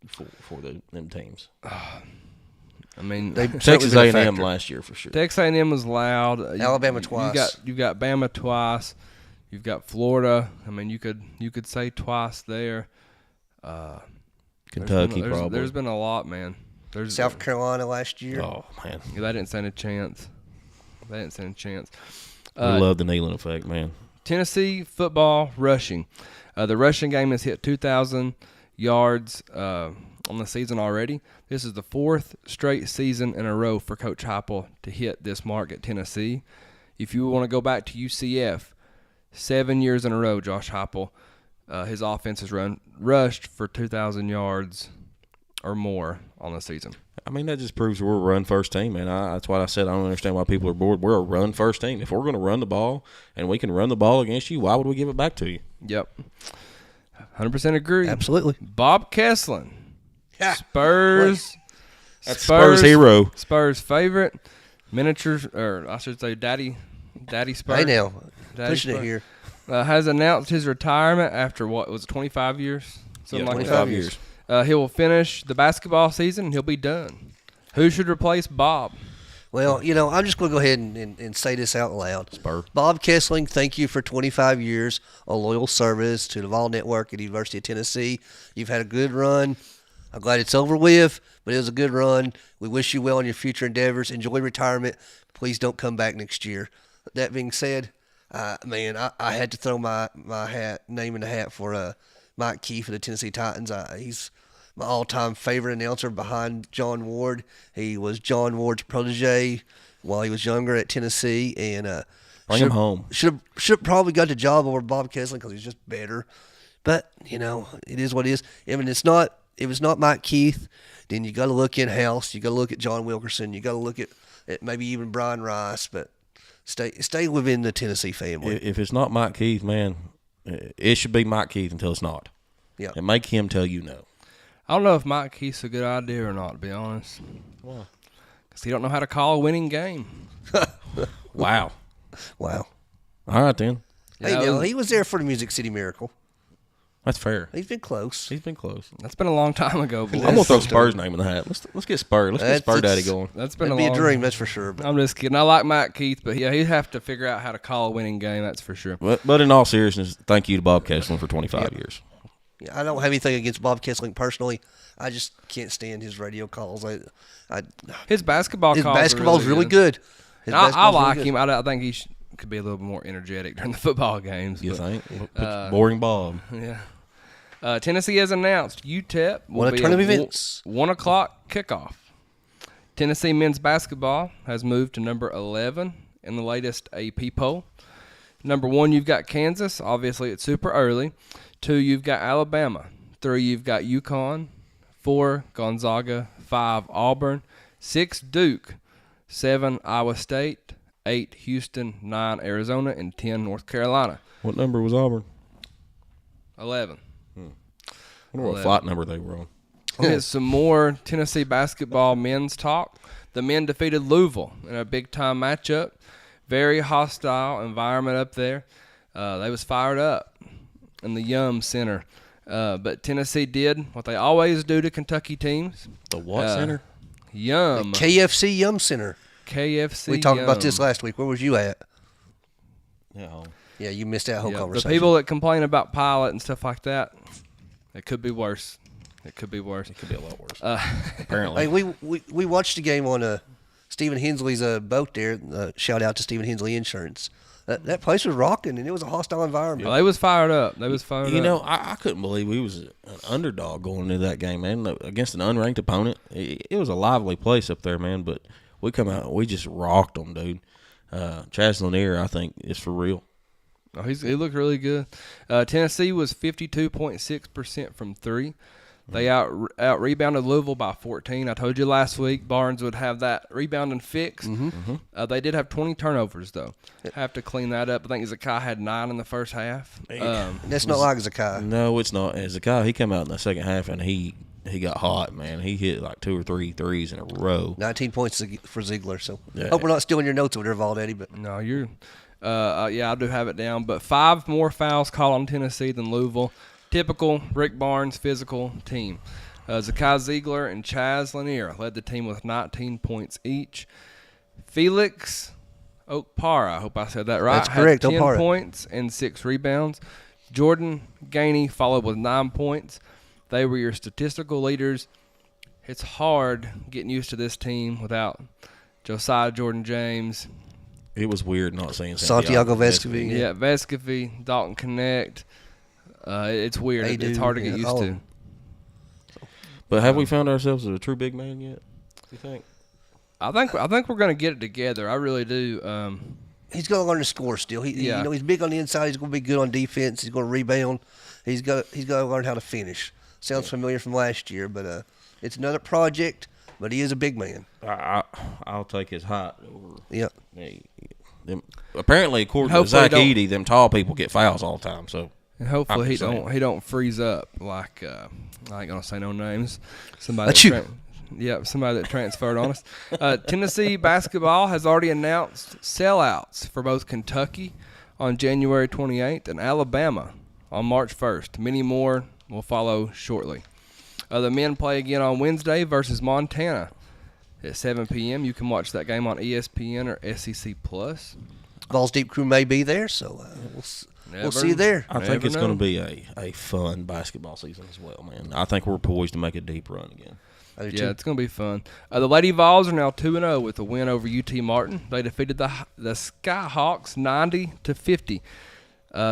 for them teams? I mean, Texas A&M last year for sure. Texas A&M was loud. Alabama twice. You got Bama twice. You've got Florida. I mean, you could say twice there. Kentucky, probably. There's been a lot, man. South Carolina last year. Oh, man. Yeah, they didn't stand a chance. We love the Neyland effect, man. Tennessee football rushing. The rushing game has hit 2,000 yards on the season already. This is the 4th straight season in a row for Coach Heupel to hit this mark at Tennessee. If you want to go back to UCF, 7 years in a row, Josh Heupel, his offense has rushed for 2,000 yards or more on the season. I mean, that just proves we're a run-first team, man. That's why I said I don't understand why people are bored. We're a run-first team. If we're going to run the ball and we can run the ball against you, why would we give it back to you? Yep. 100% agree. Absolutely. Bob Kesslin. Yeah. Spurs. That's Spurs hero. Spurs favorite. Miniature, or I should say Daddy Spurs. Hey now, Daddy pushing Spurs. it here. Has announced his retirement after, what, was it 25 years? Something like 25 that. years. He will finish the basketball season and he'll be done. Who should replace Bob? Well, you know, I'm just going to go ahead and say this out loud. Spur. Bob Kessling, thank you for 25 years of loyal service to the Vawls Network at the University of Tennessee. You've had a good run. I'm glad it's over with, but it was a good run. We wish you well in your future endeavors. Enjoy retirement. Please don't come back next year. That being said, man, I had to throw my name in the hat for Mike Keefe of the Tennessee Titans. He's my all-time favorite announcer behind John Ward. He was John Ward's protege while he was younger at Tennessee, and Bring him home. Should have probably got the job over Bob Kessling because he's just better. But you know, it is what it is. I mean, it's not. If it's not Mike Keith, then you got to look in-house. You got to look at John Wilkerson. You got to look at maybe even Brian Rice. But stay within the Tennessee family. If it's not Mike Keith, man, it should be Mike Keith until it's not. Yeah. And make him tell you no. I don't know if Mike Keith's a good idea or not, to be honest. Why? Because he don't know how to call a winning game. Wow. Wow. All right, then. Hey, now, he was there for the Music City Miracle. That's fair. He's been close. He's been close. That's been a long time ago. Boys. I'm going to throw Spurs' name in the hat. Let's get Spur. Let's get Spur Daddy going. That's been That'd be a dream, that's for sure. But I'm just kidding. I like Mike Keith, but yeah, he'd have to figure out how to call a winning game. That's for sure. But in all seriousness, thank you to Bob Kessling for 25 years. yeah, I don't have anything against Bob Kessling personally. I just can't stand his radio calls. His basketball His calls basketball's are really good. His I basketball's really like good. him. I think he could be a little bit more energetic during the football games. You but, think? Boring Bob. Yeah. Tennessee has announced UTEP will One of be tournament a events. 1 o'clock kickoff. Tennessee men's basketball has moved to number 11 in the latest AP poll. Number 1, you've got Kansas. Obviously, it's super early. 2, you've got Alabama. 3, you've got UConn. 4, Gonzaga. 5, Auburn. 6, Duke. 7, Iowa State. 8, Houston. 9, Arizona. And 10, North Carolina. What number was Auburn? 11. I wonder what flight number they were on. Here's some more Tennessee basketball men's talk. The men defeated Louisville in a big-time matchup. Very hostile environment up there. They was fired up in the Yum Center. But Tennessee did what they always do to Kentucky teams. The what center? Yum. KFC Yum Center. KFC We talked about Yum. this last week. Where was you at? Yeah. Yeah, you missed that whole Yeah, the conversation. people that complain about Pilot and stuff like that, it could be worse. It could be worse. It could be a lot worse. Apparently. Hey, we watched the game on Stephen Hensley's boat there. Shout out to Stephen Hensley Insurance. That place was rocking, and it was a hostile environment. Well, they was fired up. They was fired up. You know, I couldn't believe we was an underdog going into that game, man. Against an unranked opponent. It was a lively place up there, man. But we come out and we just rocked them, dude. Chaz Lanier, I think, is for real. Oh, he looked really good. Tennessee was 52.6% from 3. They out rebounded Louisville by 14. I told you last week Barnes would have that rebounding fix. They did have 20 turnovers, though. Have to clean that up. I think Zakai had 9 in the first half. That's not like Zakai. No, it's not. As a guy, he came out in the second half and he got hot, man. He hit like 2 or 3 threes in a row. 19 points for Ziegler. So Yeah. hope we're not stealing your notes over there, Valdaddy. But No, you're yeah, I do have it down. But 5 more fouls called on Tennessee than Louisville. Typical Rick Barnes physical team. Zakai Ziegler and Chaz Lanier led the team with 19 points each. Felix Okpara, I hope I said that right. That's correct, had 10 Okpara. points and 6 rebounds. Jordan Gainey followed with 9 points. They were your statistical leaders. It's hard getting used to this team without Josiah Jordan-James. It was weird not seeing Santiago Vescovi. Yeah, Vescovi, Dalton Connect. It's weird. It's hard to get used to. But have we found ourselves a true big man yet, you think? I think we're going to get it together. I really do. He's going to learn to score still. He's big on the inside. He's going to be good on defense. He's going to rebound. He's got to learn how to finish. Sounds familiar from last year, but it's another project. But he is a big man. I'll take his height. Yeah. Apparently, according to Zach Edey, them tall people get fouls all the time. So and hopefully he don't freeze up like I ain't gonna say no names. Somebody that transferred on us. Tennessee basketball has already announced sellouts for both Kentucky on January 28th and Alabama on March 1st. Many more will follow shortly. The men play again on Wednesday versus Montana at 7 p.m. You can watch that game on ESPN or SEC Plus. Vawls Deep Crew may be there, so we'll see you there. I think it's going to be a fun basketball season as well, man. I think we're poised to make a deep run again. Yeah, it's going to be fun. The Lady Vawls are now 2-0 with a win over UT Martin. They defeated the Skyhawks 90-50.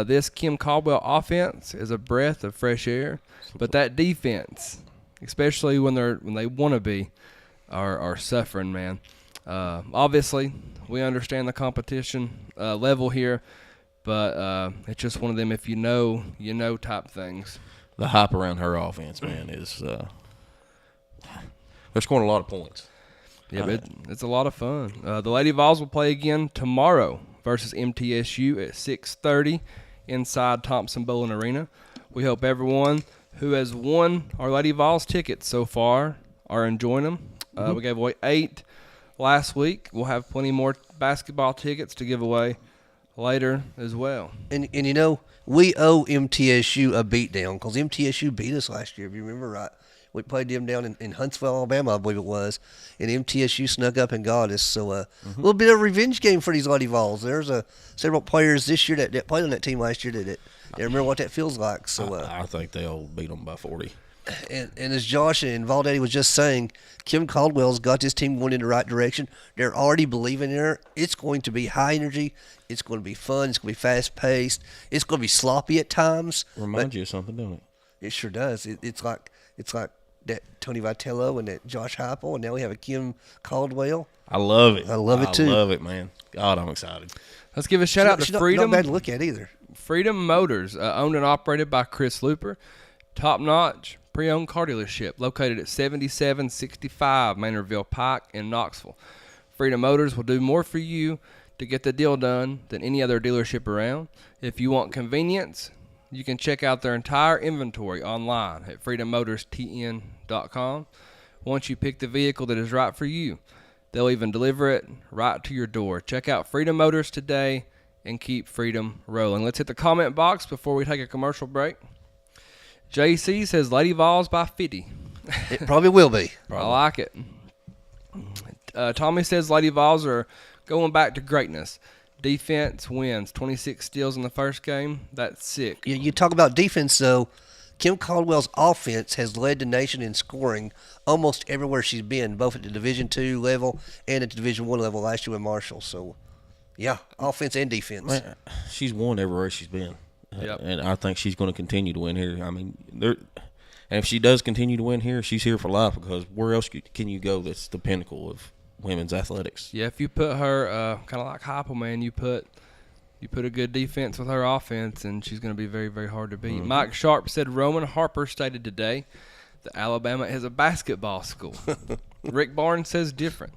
This Kim Caldwell offense is a breath of fresh air, but that defense, especially when they want to be, are suffering, man. Obviously, we understand the competition level here, but it's just one of them if you know type things. The hype around her offense, man, is they're scoring a lot of points. Yeah, but it's a lot of fun. The Lady Vawls will play again tomorrow versus MTSU at 6:30 inside Thompson-Boling Arena. We hope everyone who has won our Lady Vawls tickets so far are enjoying them. We gave away 8 last week. We'll have plenty more basketball tickets to give away later as well. And you know, we owe MTSU a beatdown because MTSU beat us last year, if you remember right. We played them down in Huntsville, Alabama, I believe it was, and MTSU snuck up and got us. So a little bit of a revenge game for these Lady Vawls. There's several players this year that played on that team last year that remember what that feels like. So I think they'll beat them by 40. And as Josh and Valdaddy was just saying, Kim Caldwell's got this team going in the right direction. They're already believing in her. It's going to be high energy. It's going to be fun. It's going to be fast-paced. It's going to be sloppy at times. Reminds you of something, don't it? It sure does. It's like that Tony Vitello and that Josh Heupel, and now we have a Kim Caldwell. I love it. I love it, too. I love it, man. God, I'm excited. Let's give a shout-out to Freedom. Not bad to look at either. Freedom Motors, owned and operated by Chris Looper. Top-notch pre-owned car dealership located at 7765 Maynardville Pike in Knoxville. Freedom Motors will do more for you to get the deal done than any other dealership around. If you want convenience, you can check out their entire inventory online at freedommotorstn.com. Once you pick the vehicle that is right for you, they'll even deliver it right to your door. Check out Freedom Motors today and keep freedom rolling. Let's hit the comment box before we take a commercial break. JC says Lady Vawls by 50. It probably will be. I like it. Tommy says Lady Vawls are going back to greatness. Defense wins. 26 steals in the first game. That's sick. You talk about defense, though. Kim Caldwell's offense has led the nation in scoring almost everywhere she's been, both at the Division II level and at the Division I level last year with Marshall. So, yeah, offense and defense. Man, she's won everywhere she's been. Yep. And I think she's going to continue to win here. I mean, and if she does continue to win here, she's here for life because where else can you go that's the pinnacle of women's athletics? Yeah, if you put her kind of like Heupel, man, you put a good defense with her offense, and she's going to be very, very hard to beat. Mike Sharp said Roman Harper stated today that Alabama is a basketball school. Rick Barnes says different.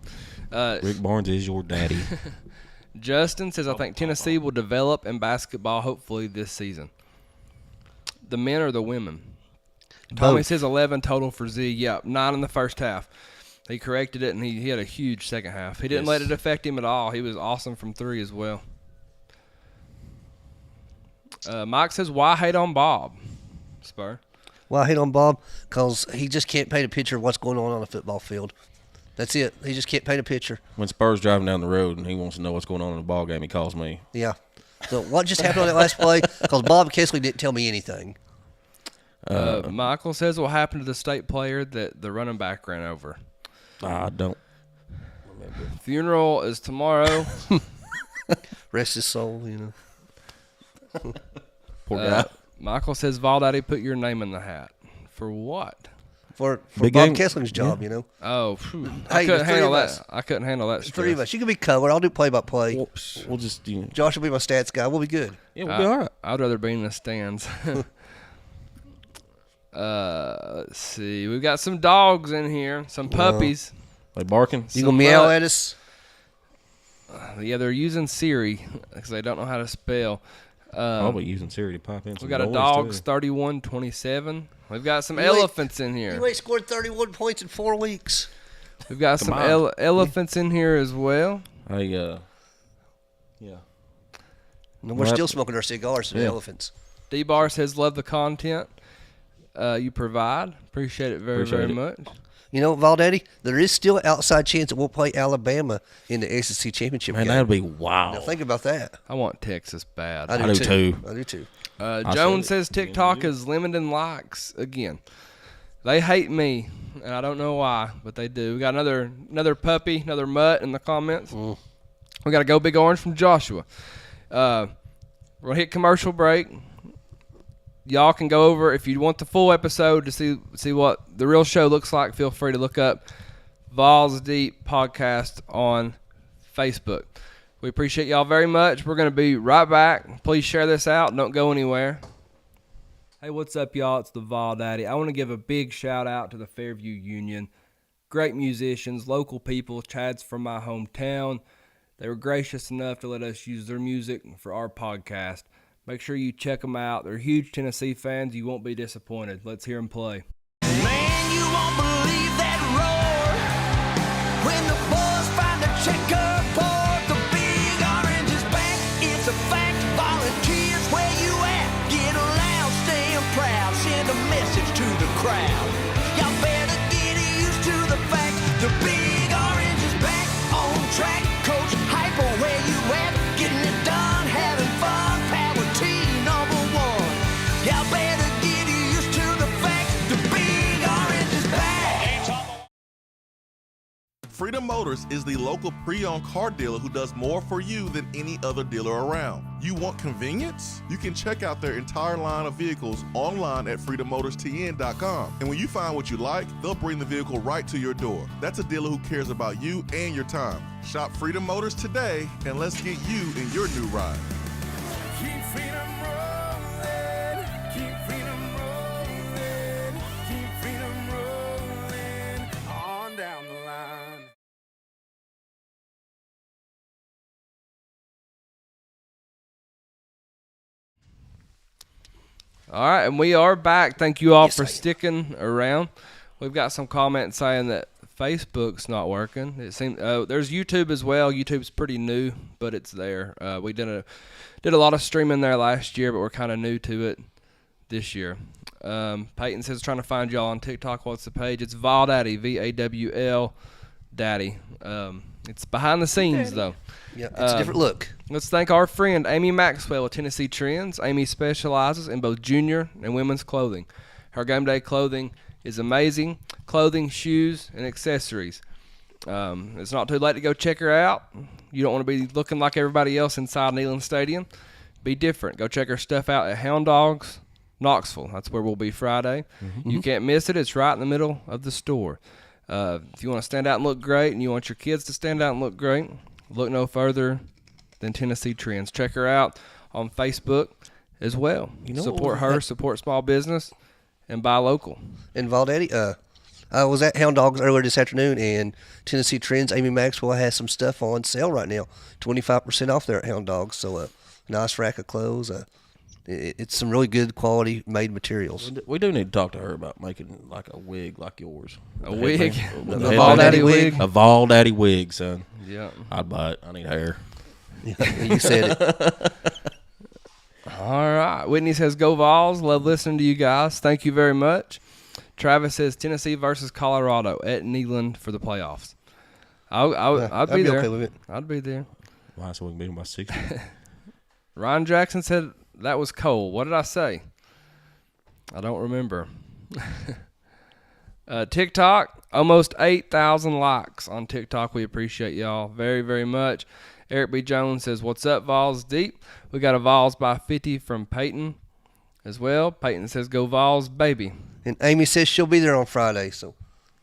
Rick Barnes is your daddy. Justin says, I think Tennessee will develop in basketball hopefully this season. The men or the women? Tommy says 11 total for Z. Yeah, 9 in the first half. He corrected it, and he had a huge second half. He didn't let it affect him at all. He was awesome from 3 as well. Mike says, why hate on Bob? Spur? Why hate on Bob? Because he just can't paint a picture of what's going on a football field. That's it. He just can't paint a picture. When Spur's driving down the road and he wants to know what's going on in the ball game, he calls me. Yeah. So what just happened on that last play? Because Bob Kessley didn't tell me anything. Michael says what happened to the state player that the running back ran over. I don't. Funeral is tomorrow. Rest his soul, Poor guy. Michael says, Val Daddy, put your name in the hat. For what? For Big Bob game. Kessling's job, Oh, phew. Hey, I couldn't the three handle of that. us. I couldn't handle that Three stress. of us. You can be color. I'll do play-by-play. We'll just Josh will be my stats guy. We'll be good. yeah, we'll be all right. I'd rather be in the stands. Let's see. We've got some dogs in here, some puppies. Like barking. You gonna meow at us? Yeah, they're using Siri because they don't know how to spell. Probably using Siri to pop in. We some got a noise, dogs too. 31-27. We've got some You elephants in here. You ain't scored 31 points in 4 weeks. We've got some elephants in here as well. Hey, yeah. And we're still smoking our cigars to the Yeah. elephants. D-Bar says, love the content you provide. Appreciate it very, Appreciate very it. much. You know, Valdaddy, there is still an outside chance that we'll play Alabama in the SEC championship Man, game. that'd be wild. Now think about that. I want Texas bad. I do do too. I do too. Jones said it. says TikTok is limiting likes again. They hate me, and I don't know why, but they do. We got another puppy, another mutt in the comments. We got a Go Big Orange from Joshua. We're going to hit commercial break. Y'all can go over, if you want the full episode to see what the real show looks like, feel free to look up Vawls Deep Podcast on Facebook. We appreciate y'all very much. We're going to be right back. Please share this out. Don't go anywhere. Hey, what's up, y'all? It's the Vol Daddy. I want to give a big shout out to the Fairview Union. Great musicians, local people. Chad's from my hometown. They were gracious enough to let us use their music for our podcast. Make sure you check them out. They're huge Tennessee fans. You won't be disappointed. Let's hear them play. Man, you won't believe that roar when the boys find a checkerboard. The big orange is back. It's a fact. Volunteers, where you at? Get loud, staying proud. Send a message to the crowd. Y'all better get used to the fact. The big orange is back on track. Coach Hyper, where you at? Getting it done, having fun. Power team #1. Y'all better get used to the fact. The big orange is back. Freedom Motors is the local pre-owned car dealer who does more for you than any other dealer around. You want convenience? You can check out their entire line of vehicles online at freedommotors.tn.com. And when you find what you like, they'll bring the vehicle right to your door. That's a dealer who cares about you and your time. Shop Freedom Motors today, and let's get you in your new ride. Keep freedom rolling. Keep freedom rolling. Keep freedom rolling. On down the line. All right, and we are back. Thank you all Yes, for I am. sticking around. We've got some comments saying that Facebook's not working. It seems there's YouTube as well. YouTube's pretty new, but it's there. We did a lot of streaming there last year, but we're kind of new to it this year. Peyton says trying to find y'all on TikTok. What's the page? It's Val Daddy, VAWL Daddy. It's behind the scenes though. Yeah, it's a different look. Let's thank our friend Amy Maxwell of Tennessee Trends. Amy specializes in both junior and women's clothing. Her game day clothing is amazing. Clothing, shoes, and accessories. It's not too late to go check her out. You don't want to be looking like everybody else inside Neyland Stadium. Be different. Go check her stuff out at Hound Dogs, Knoxville. That's where we'll be Friday. You can't miss it. It's right in the middle of the store. If you want to stand out and look great and you want your kids to stand out and look great, look no further than Tennessee Trends. Check her out on Facebook as well. Support her, support small business, and buy local. And Valdaddy, I was at Hound Dogs earlier this afternoon, and Tennessee Trends, Amy Maxwell has some stuff on sale right now. 25% off there at Hound Dogs. So nice rack of clothes. It's some really good quality made materials. We do need to talk to her about making like a wig like yours. A wig? The The Vol Daddy wig? A Vol Daddy wig, son. Yeah. I'd buy it. I need hair. You said it. All right. Whitney says, go Vols. Love listening to you guys. Thank you very much. Travis says, Tennessee versus Colorado at Neyland for the playoffs. I'd be there. okay with it. I'd be there. Why? So we can beat them by 60. Ryan Jackson said that was cold. What did I say? I don't remember. TikTok, almost 8,000 likes on TikTok. We appreciate y'all very, very much. Eric B. Jones says, "What's up, Vawls Deep?" We got a Vawls by 50 from Peyton as well. Peyton says, "Go Vawls, baby." And Amy says she'll be there on Friday, so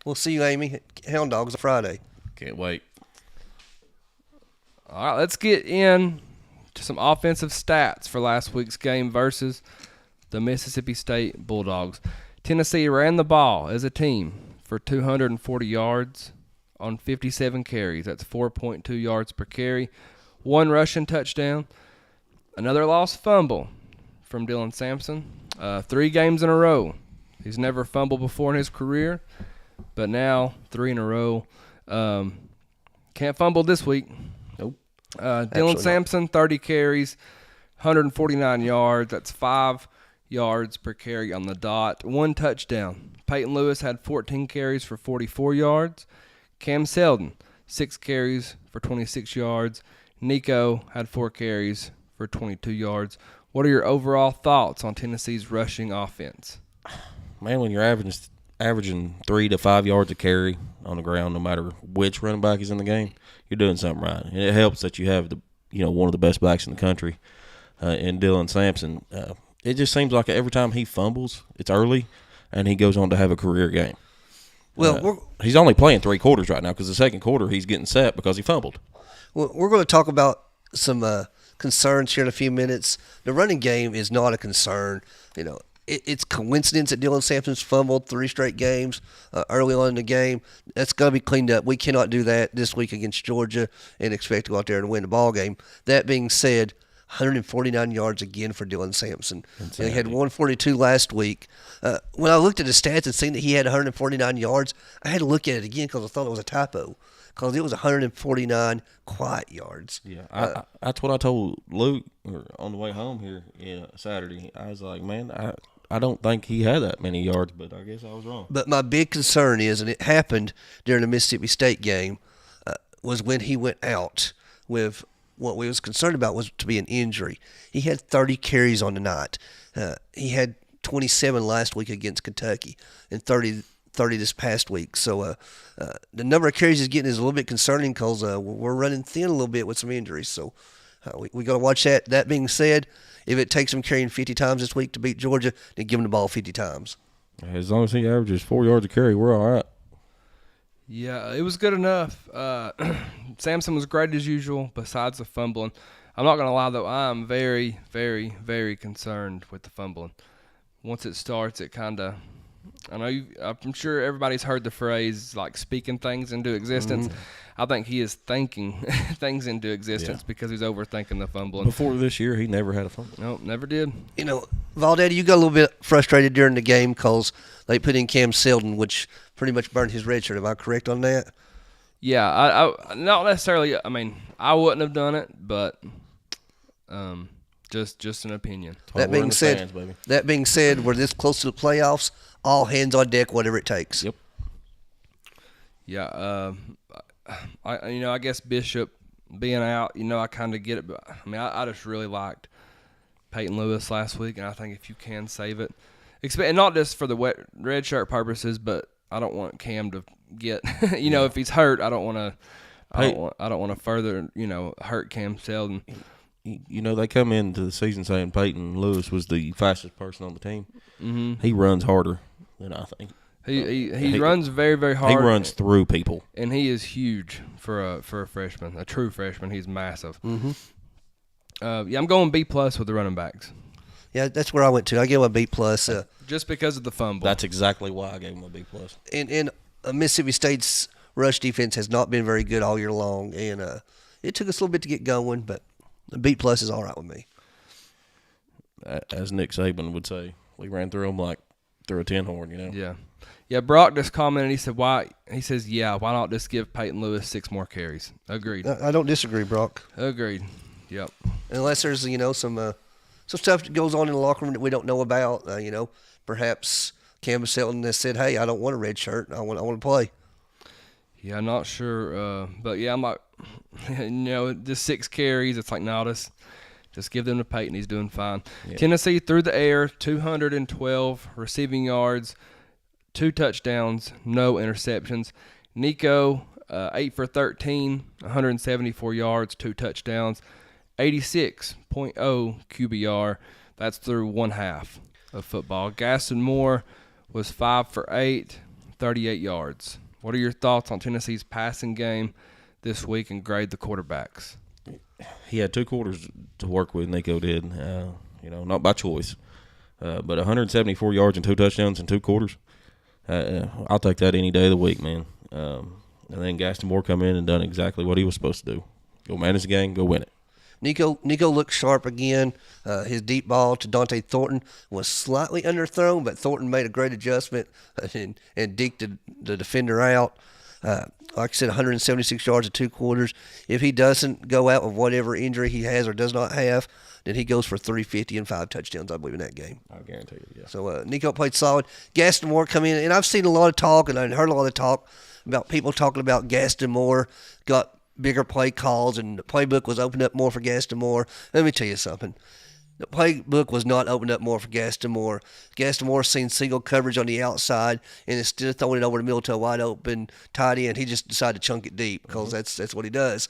we'll see you, Amy. Hound Dogs on Friday. Can't wait. All right, let's get in to some offensive stats for last week's game versus the Mississippi State Bulldogs. Tennessee ran the ball as a team for 240 yards on 57 carries. That's 4.2 yards per carry. One rushing touchdown. Another lost fumble from Dylan Sampson. 3 games in a row. He's never fumbled before in his career, but now 3 in a row. Can't fumble this week. Nope. Dylan Sampson, 30 carries, 149 yards. That's 5 yards per carry on the dot. 1 touchdown. Peyton Lewis had 14 carries for 44 yards. Cam Seldon, 6 carries for 26 yards. Nico had 4 carries for 22 yards. What are your overall thoughts on Tennessee's rushing offense? Man, when you're averaging 3 to 5 yards a carry on the ground, no matter which running back is in the game, you're doing something right. And it helps that you have one of the best backs in the country in Dylan Sampson. It just seems like every time he fumbles, it's early, and he goes on to have a career game. Well, he's only playing 3 quarters right now because the second quarter he's getting set because he fumbled. well, we're going to talk about some concerns here in a few minutes. The running game is not a concern. It's coincidence that Dylan Sampson's fumbled 3 straight games early on in the game. That's got to be cleaned up. We cannot do that this week against Georgia and expect to go out there and win the ball game. That being said, 149 yards again for Dylan Sampson. He had 142 last week. When I looked at the stats and seen that he had 149 yards, I had to look at it again because I thought it was a typo. Because it was 149 quiet yards. Yeah, that's what I told Luke on the way home here Saturday. I was like, man, I don't think he had that many yards, but I guess I was wrong. But my big concern is, and it happened during the Mississippi State game, was when he went out with what we was concerned about was to be an injury. He had 30 carries on the night. He had 27 last week against Kentucky and 30 this past week. So the number of carries he's getting is a little bit concerning because we're running thin a little bit with some injuries. So we got to watch that. That being said, if it takes him carrying 50 times this week to beat Georgia, then give him the ball 50 times. As long as he averages 4 yards a carry, we're all right. Yeah, it was good enough. Sampson was great as usual, besides the fumbling. I'm not going to lie, though, I'm very, very, very concerned with the fumbling. Once it starts, it kind of – I'm sure everybody's heard the phrase, like, speaking things into existence. I think he is thinking things into existence because he's overthinking the fumbling. Before this year, he never had a fumble. Nope, never did. Valdez, you got a little bit frustrated during the game because they put in Cam Seldon, which pretty much burned his red shirt. Am I correct on that? Yeah, I not necessarily. I mean, I wouldn't have done it, but just an opinion. That being said, we're this close to the playoffs. All hands on deck, whatever it takes. Yep. Yeah. I guess Bishop being out, I kind of get it. But I mean, I just really liked Peyton Lewis last week, and I think if you can save it, and not just for the red shirt purposes, but I don't want Cam to get, if he's hurt, I don't want to. I don't want to further, hurt Cam Seldon. They come into the season saying Peyton Lewis was the fastest person on the team. Mm-hmm. He runs harder than I think. He runs very, very hard. He runs through people, and he is huge for a freshman, a true freshman. He's massive. Mm-hmm. I'm going B+ with the running backs. Yeah, that's where I went to. I gave him a B+. Just because of the fumble. That's exactly why I gave him a B+. And Mississippi State's rush defense has not been very good all year long, and it took us a little bit to get going, but a B+ is all right with me. As Nick Saban would say, we ran through them like through a tin horn, Yeah. Yeah, Brock just commented, he said, why not just give Peyton Lewis 6 more carries? Agreed. I don't disagree, Brock. Agreed. Yep. Unless there's, some stuff that goes on in the locker room that we don't know about. Perhaps Cam Seldon has said, hey, I don't want a red shirt. I want to play. Yeah, I'm not sure. But, yeah, I'm like, just 6 carries. It's like, no, just Just give them to Peyton. He's doing fine. Yeah. Tennessee through the air, 212 receiving yards, 2 touchdowns, no interceptions. Nico, 8 for 13, 174 yards, 2 touchdowns, 86.0 QBR. That's through one half of football. Gaston Moore was 5 for 8, 38 yards. What are your thoughts on Tennessee's passing game this week, and grade the quarterbacks? He had 2 quarters to work with, Nico did. Not by choice. But 174 yards and 2 touchdowns in 2 quarters. I'll take that any day of the week, man. And then Gaston Moore come in and done exactly what he was supposed to do. Go manage the game, go win it. Nico looked sharp again. His deep ball to Dante Thornton was slightly underthrown, but Thornton made a great adjustment and deked the defender out. Like I said, 176 yards in 2 quarters. If he doesn't go out with whatever injury he has or does not have, then he goes for 350 and 5 touchdowns, I believe, in that game. I guarantee you, yeah. So Nico played solid. Gaston Moore come in, and I've seen a lot of talk, and I heard a lot of talk about people talking about Gaston Moore got bigger play calls, and the playbook was opened up more for Gaston Moore. Let me tell you something. The playbook was not opened up more for Gaston Moore. Gaston Moore seen single coverage on the outside, and instead of throwing it over the middle to a wide open tight end, he just decided to chunk it deep because that's what he does.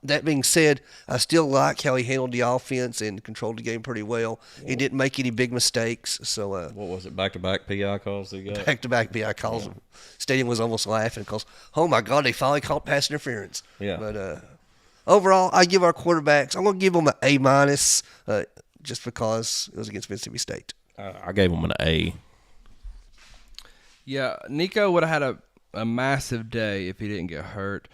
That being said, I still like how he handled the offense and controlled the game pretty well. He didn't make any big mistakes. So what was it, back-to-back PI calls they got? Back-to-back PI calls. Yeah. Stadium was almost laughing because, oh, my God, they finally caught pass interference. Yeah. But overall, I give our quarterbacks, I'm going to give them an A-, just because it was against Mississippi State. I gave them an A. Yeah, Nico would have had a massive day if he didn't get hurt.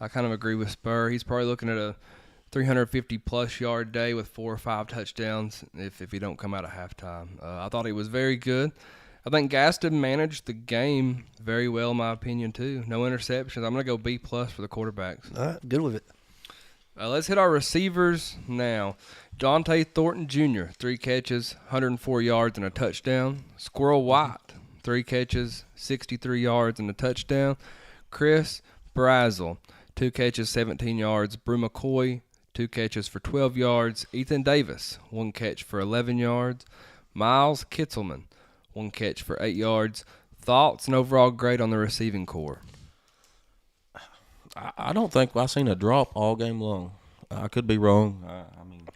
I kind of agree with Spur. He's probably looking at a 350-plus yard day with 4 or 5 touchdowns if he don't come out at halftime. I thought he was very good. I think Gaston managed the game very well, in my opinion, too. No interceptions. I'm going to go B-plus for the quarterbacks. All right, good with it. Let's hit our receivers now. Dante Thornton Jr., 3 catches, 104 yards and a touchdown. Squirrel White, 3 catches, 63 yards and a touchdown. Chris Brazel, 2 catches, 17 yards. Brew McCoy, 2 catches for 12 yards. Ethan Davis, 1 catch for 11 yards. Miles Kitzelman, 1 catch for 8 yards. Thoughts and overall grade on the receiving corps? I don't think I've seen a drop all game long. I could be wrong. I mean,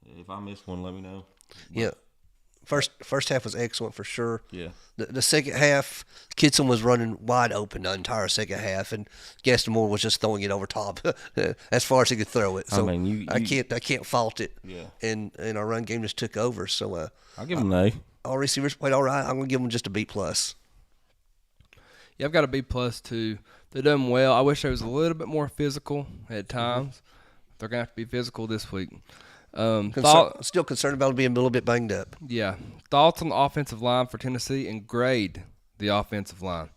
if I missed one, let me know. Yeah. First half was excellent for sure. Yeah. The second half, Kitson was running wide open the entire second half, and Gaston Moore was just throwing it over top as far as he could throw it. So I mean, I can't fault it. Yeah. And our run game just took over. So I'll give them an A. All receivers played all right. I'm gonna give them just a B+. Yeah, I've got a B+ too. They done well. I wish I was a little bit more physical at times. They're gonna have to be physical this week. Still concerned about them being a little bit banged up. Yeah. Thoughts on the offensive line for Tennessee, and grade the offensive line?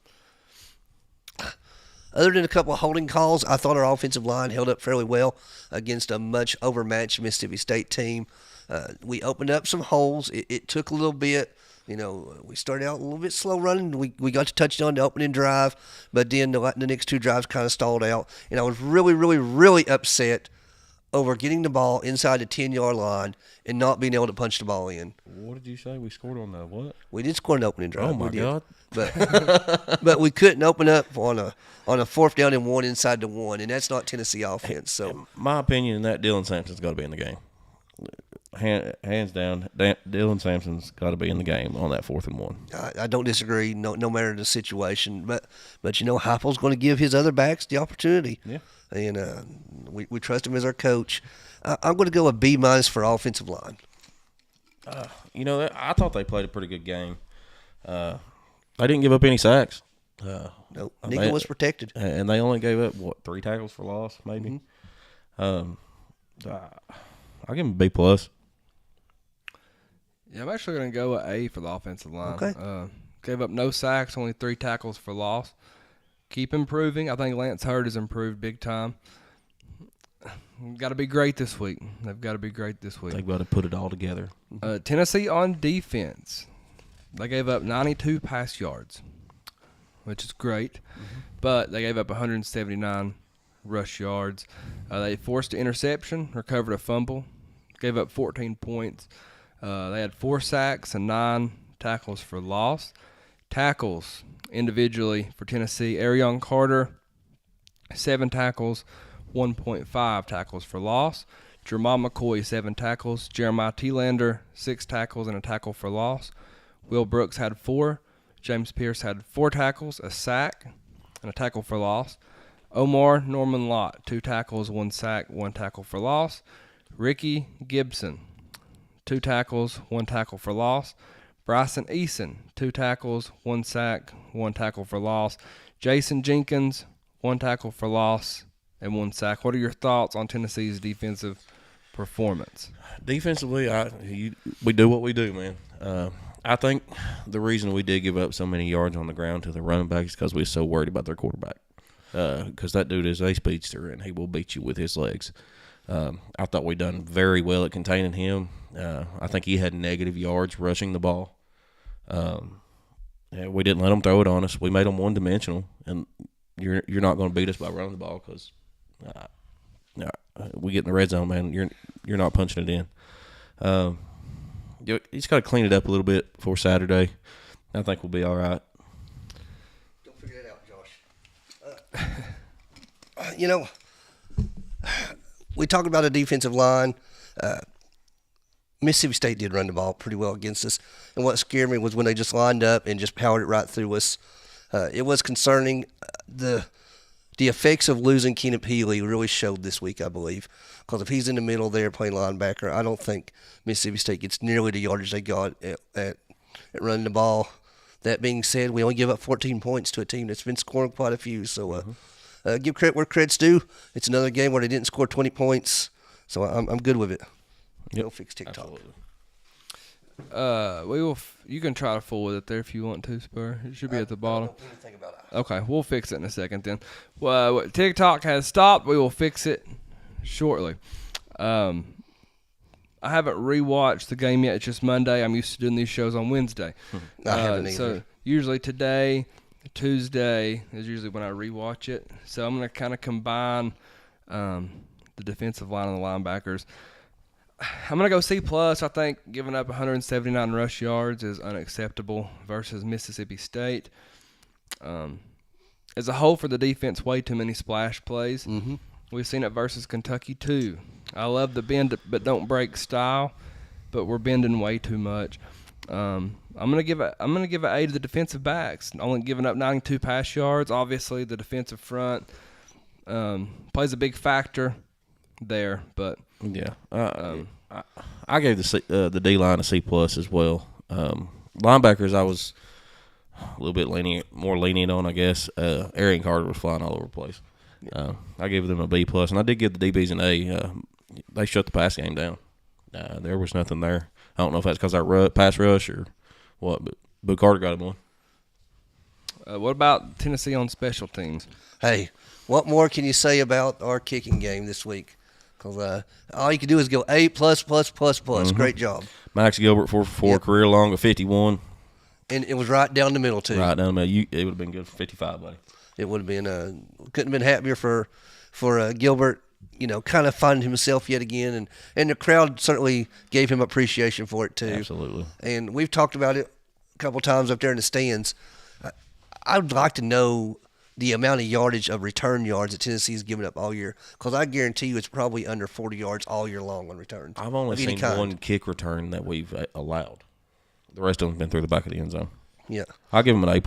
Other than a couple of holding calls, I thought our offensive line held up fairly well against a much overmatched Mississippi State team. We opened up some holes. It took a little bit. You know, we started out a little bit slow running. We got to touchdown the opening drive, but then the next 2 drives kind of stalled out. And I was really, really, really upset over getting the ball inside the 10-yard line and not being able to punch the ball in. What did you say? We scored on the what? We did score an opening drive. Oh, my God. But we couldn't open up on a 4th down and 1 inside the 1, and that's not Tennessee offense. So my opinion in that, Dylan Sampson's got to be in the game. Hands down, Dylan Sampson's got to be in the game on that 4th and 1. I don't disagree, no matter the situation. But Heupel's going to give his other backs the opportunity. Yeah. And we trust him as our coach. I'm going to go a B- for offensive line. I thought they played a pretty good game. They didn't give up any sacks. No, Nico was protected. And they only gave up, 3 tackles for loss, maybe? Mm-hmm. I'll give them a B+. Yeah, I'm actually going to go with A for the offensive line. Okay. Gave up no sacks, only 3 tackles for loss. Keep improving. I think Lance Hurd has improved big time. Got to be great this week. They've got to be great this week. They've got to put it all together. Tennessee on defense. They gave up 92 pass yards, which is great. Mm-hmm. But they gave up 179 rush yards. They forced an interception, recovered a fumble, gave up 14 points. They had 4 sacks and 9 tackles for loss. Tackles individually for Tennessee, Arion Carter, 7 tackles, 1.5 tackles for loss. Jermon McCoy, 7 tackles. Jeremiah Thielander, 6 tackles and a tackle for loss. Will Brooks had 4. James Pierce had 4 tackles, a sack, and a tackle for loss. Omar Norman Lott, 2 tackles, 1 sack, 1 tackle for loss. Ricky Gibson, 2 tackles, 1 tackle for loss. Bryson Eason, 2 tackles, 1 sack, 1 tackle for loss. Jason Jenkins, 1 tackle for loss and 1 sack. What are your thoughts on Tennessee's defensive performance? Defensively, we do what we do, man. I think the reason we did give up so many yards on the ground to the running back is because we were so worried about their quarterback. Because that dude is a speedster, and he will beat you with his legs. I thought we done very well at containing him. I think he had negative yards rushing the ball. We didn't let him throw it on us. We made him one-dimensional, and you're not going to beat us by running the ball because we get in the red zone, man. You're not punching it in. You just got to clean it up a little bit before Saturday. I think we'll be all right. Don't figure it out, Josh. We talked about a defensive line. Mississippi State did run the ball pretty well against us. And what scared me was when they just lined up and just powered it right through us. It was concerning. The effects of losing Kenneth Healy really showed this week, I believe. Because if he's in the middle there playing linebacker, I don't think Mississippi State gets nearly the yardage they got at running the ball. That being said, we only give up 14 points to a team that's been scoring quite a few. So give credit where credit's due. It's another game where they didn't score 20 points. So I'm good with it. Yep. We'll fix TikTok. Absolutely. You can try to fool with it there if you want to, Spur. It should be at the bottom. I don't even think about it. Okay, we'll fix it in a second then. Well, TikTok has stopped. We will fix it shortly. I haven't rewatched the game yet. It's just Monday. I'm used to doing these shows on Wednesday. I haven't either. So usually today, Tuesday is usually when I rewatch it. So I'm going to kind of combine the defensive line and the linebackers. I'm going to go C+. I think giving up 179 rush yards is unacceptable versus Mississippi State. As a whole for the defense, way too many splash plays. Mm-hmm. We've seen it versus Kentucky too. I love the bend but don't break style, but we're bending way too much. I'm gonna give an A to the defensive backs. Only giving up 92 pass yards. Obviously, the defensive front plays a big factor there, but yeah, I gave the D line a C+ as well. Linebackers, I was a little bit more lenient on, I guess. Arion Carter was flying all over the place. I gave them a B+, and I did give the DBs an A. They shut the pass game down. There was nothing there. I don't know if that's because our pass rush or what, but Carter got him one. What about Tennessee on special teams? Hey, what more can you say about our kicking game this week? Because all you can do is go A++++. Mm-hmm. Great job. Max Gilbert, 4 for 4, Yep. career long of 51. And it was right down the middle, too. Right down the middle. It would have been good for 55, buddy. It would have been couldn't have been happier for Gilbert, kind of finding himself yet again. And the crowd certainly gave him appreciation for it, too. Absolutely. And we've talked about it a couple times up there in the stands. I would like to know the amount of yardage of return yards that Tennessee's given up all year, because I guarantee you it's probably under 40 yards all year long on returns. I've only of any seen kind. one kick return that we've allowed. The rest of them have been through the back of the end zone. Yeah. I'll give them an A++.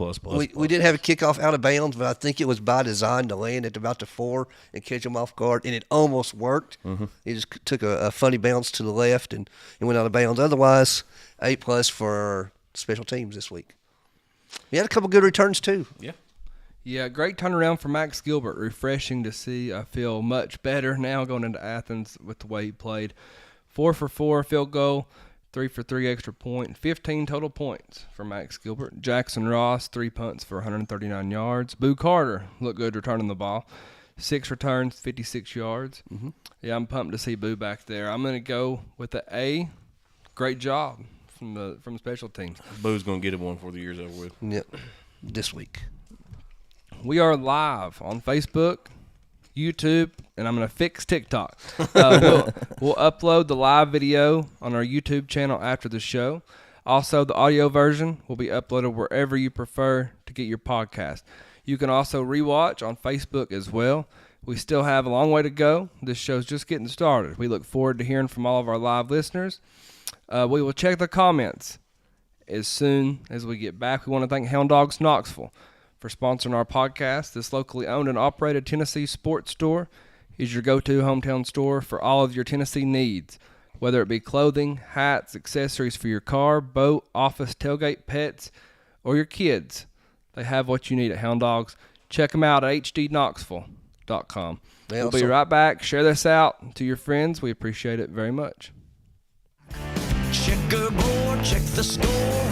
We did have a kickoff out of bounds, but I think it was by design to land at about the 4 and catch them off guard, and it almost worked. Mm-hmm. It just took a funny bounce to the left and went out of bounds. Otherwise, A+ for special teams this week. We had a couple good returns, too. Yeah. Yeah, great turnaround for Max Gilbert. Refreshing to see. I feel much better now going into Athens with the way he played. 4 for 4 field goal, 3 for 3 extra point, 15 total points for Max Gilbert. Jackson Ross, 3 punts for 139 yards. Boo Carter looked good returning the ball. 6 returns, 56 yards. Mm-hmm. Yeah, I'm pumped to see Boo back there. I'm going to go with the A. Great job from special teams. Boo's going to get him one before the year's over with. Yep, this week. We are live on Facebook, YouTube, and I'm going to fix TikTok. We'll upload the live video on our YouTube channel after the show. Also, the audio version will be uploaded wherever you prefer to get your podcast. You can also rewatch on Facebook as well. We still have a long way to go. This show's just getting started. We look forward to hearing from all of our live listeners. We will check the comments as soon as we get back. We want to thank Hound Dogs Knoxville for sponsoring our podcast. This locally owned and operated Tennessee sports store is your go-to hometown store for all of your Tennessee needs, whether it be clothing, hats, accessories for your car, boat, office, tailgate, pets, or your kids. They have what you need at Hound Dogs. Check them out at hdknoxville.com. We'll be right back. Share this out to your friends. We appreciate it very much. Checkerboard, check the score.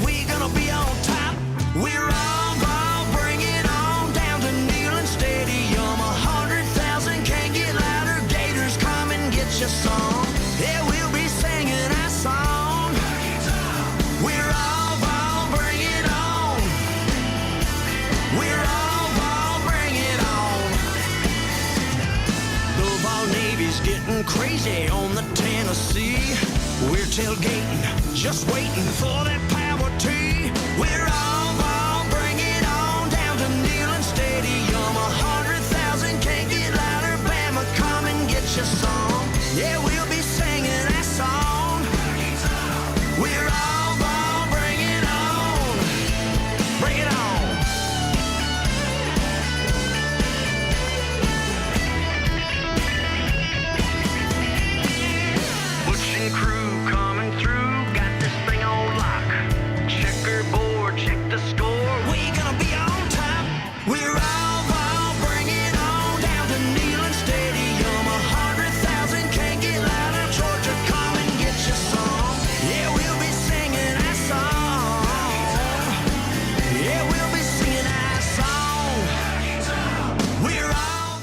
We're gonna be on top. We're all bring it on down to Neyland Stadium. 100,000 can't get louder. Gators, come and get your song. Yeah, we'll be singing our song. We're all bring it on. We're all bring it on. The Vol Navy's getting crazy on the Tennessee. We're tailgating, just waiting for that power tee. We're all bring it on down to Neyland Stadium. 100,000 can't get louder. Bama, come and get your song. Yeah, we'll be singing that song. We're all bring it on. Bring it on. Butch and crew coming through, got this thing on lock. Checkerboard, check the score. We gonna be on top. We're all bring it on down to Neyland Stadium. 100,000 can't get louder. Georgia, come and get your song. Yeah, we'll be singing our song. Yeah, we'll be singing our song. We're all.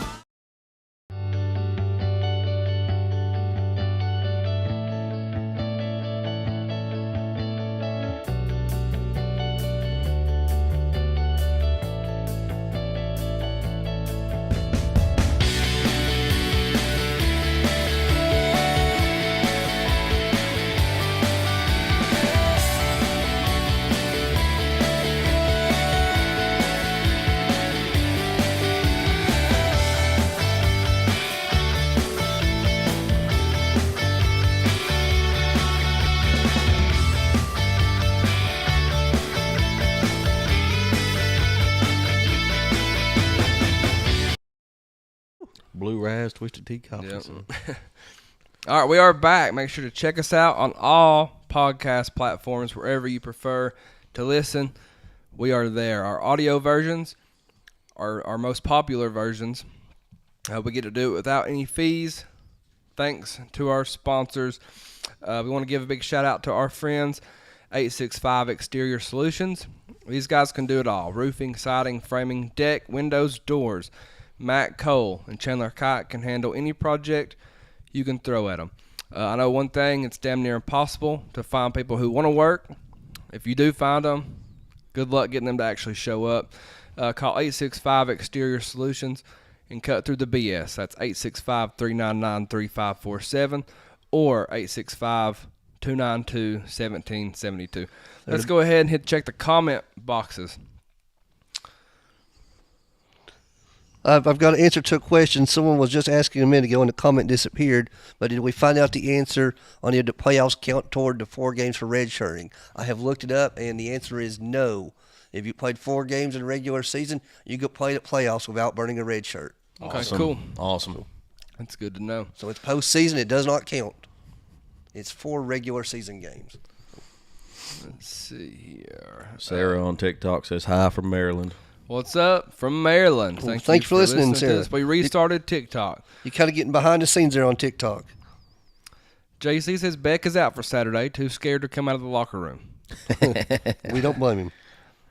Blue Raz, Twisted Tea Coffee. Yep. son. All right, we are back. Make sure to check us out on all podcast platforms, wherever you prefer to listen. We are there. Our audio versions are our most popular versions. We get to do it without any fees. Thanks to our sponsors. We want to give a big shout out to our friends, 865 Exterior Solutions. These guys can do it all. Roofing, siding, framing, deck, windows, doors. Matt Cole and Chandler Kite can handle any project you can throw at them. I know one thing, it's damn near impossible to find people who want to work. If you do find them, good luck getting them to actually show up. Call 865 Exterior Solutions and cut through the BS. That's 865-399-3547 or 865-292-1772. Let's go ahead and check the comment boxes. I've got an answer to a question. Someone was just asking a minute ago and the comment disappeared, but did we find out the answer on did the playoffs count toward the 4 games for redshirting? I have looked it up, and the answer is no. If you played 4 games in the regular season, you could play the playoffs without burning a red shirt. Okay, Awesome. cool. Awesome. That's good to know. So it's postseason. It does not count. It's 4 regular season games. Let's see here. Sarah on TikTok says hi from Maryland. What's up from Maryland? Well, Thanks thanks for listening, to Sarah. this. We restarted TikTok. You're kind of getting behind the scenes there on TikTok. JC says Beck is out for Saturday, too scared to come out of the locker room. We don't blame him.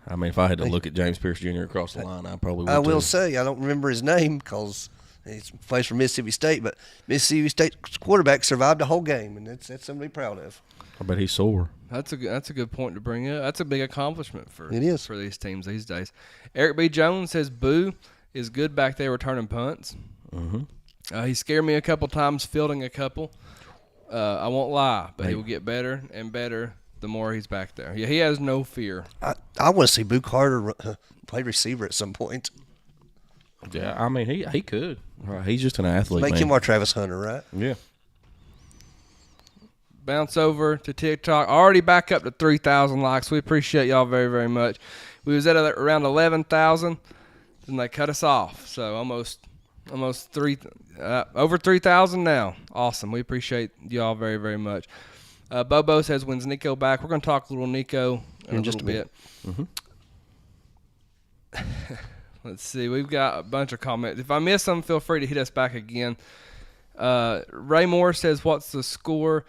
I mean, if I had to look at James Pierce Jr. across the line, I probably would. I will too. say, I don't remember his name because he plays for Mississippi State, but Mississippi State's quarterback survived the whole game, and that's something to be proud of. I bet he's sore. That's a good point to bring up. That's a big accomplishment for It is. for these teams these days. Eric B. Jones says Boo is good back there returning punts. He scared me a couple times fielding a couple. I won't lie, but he will get better and better the more he's back there. Yeah, he has no fear. I want to see Boo Carter play receiver at some point. Yeah, I mean, he could. Right. He's just an athlete, Make man. him our Travis Hunter, right? Yeah. Bounce over to TikTok. Already back up to 3,000 likes. We appreciate y'all very, very much. We was at around 11,000, and they cut us off. So almost over 3,000 now. Awesome. We appreciate y'all very, very much. Bobo says, when's Nico back? We're going to talk a little Nico in just a bit. Let's see. We've got a bunch of comments. If I miss them, feel free to hit us back again. Ray Moore says, what's the score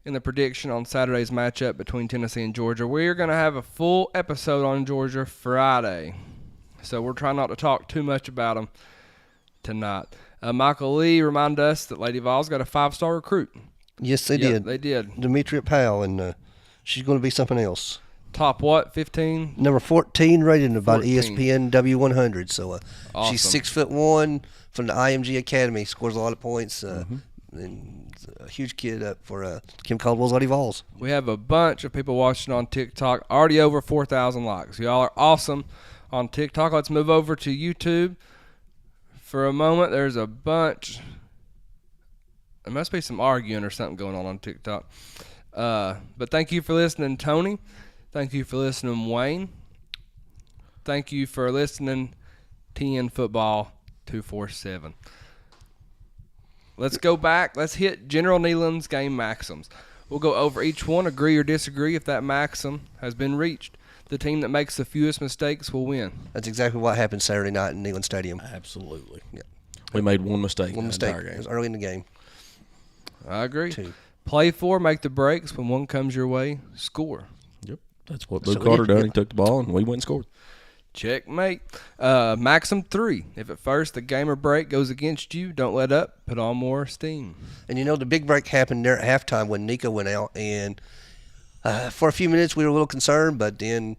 in the prediction on Saturday's matchup between Tennessee and Georgia? We're going to have a full episode on Georgia Friday. So we're trying not to talk too much about them tonight. Michael Lee reminded us that Lady Vawls got a 5-star recruit. Yes, they Yep, did. They did. Demetria Powell, and she's going to be something else. Top what? 15? Number 14 rated by 14. ESPN W100. So Awesome. she's 6'1" from the IMG Academy. Scores a lot of points. And a huge kid up for Kim Caldwell's Lady Vawls. We have a bunch of people watching on TikTok. Already over 4,000 likes. Y'all are awesome on TikTok. Let's move over to YouTube for a moment. There's a bunch. There must be some arguing or something going on TikTok. But thank you for listening, Tony. Thank you for listening, Wayne. Thank you for listening, TN Football 247. Let's go back. Let's hit General Neyland's game maxims. We'll go over each one, agree or disagree if that maxim has been reached. The team that makes the fewest mistakes will win. That's exactly what happened Saturday night in Neyland Stadium. Absolutely. Yeah. We made one mistake. One in the mistake. entire It was game. early in the game. I agree. 2. Play for, make the breaks. When one comes your way, score. Yep. That's what So Luke we Carter did- done. He took the ball, and we went and scored. Checkmate. Maxim 3. If at first the game or break goes against you, don't let up. Put on more steam. And the big break happened there at halftime when Nico went out. And for a few minutes we were a little concerned, but then,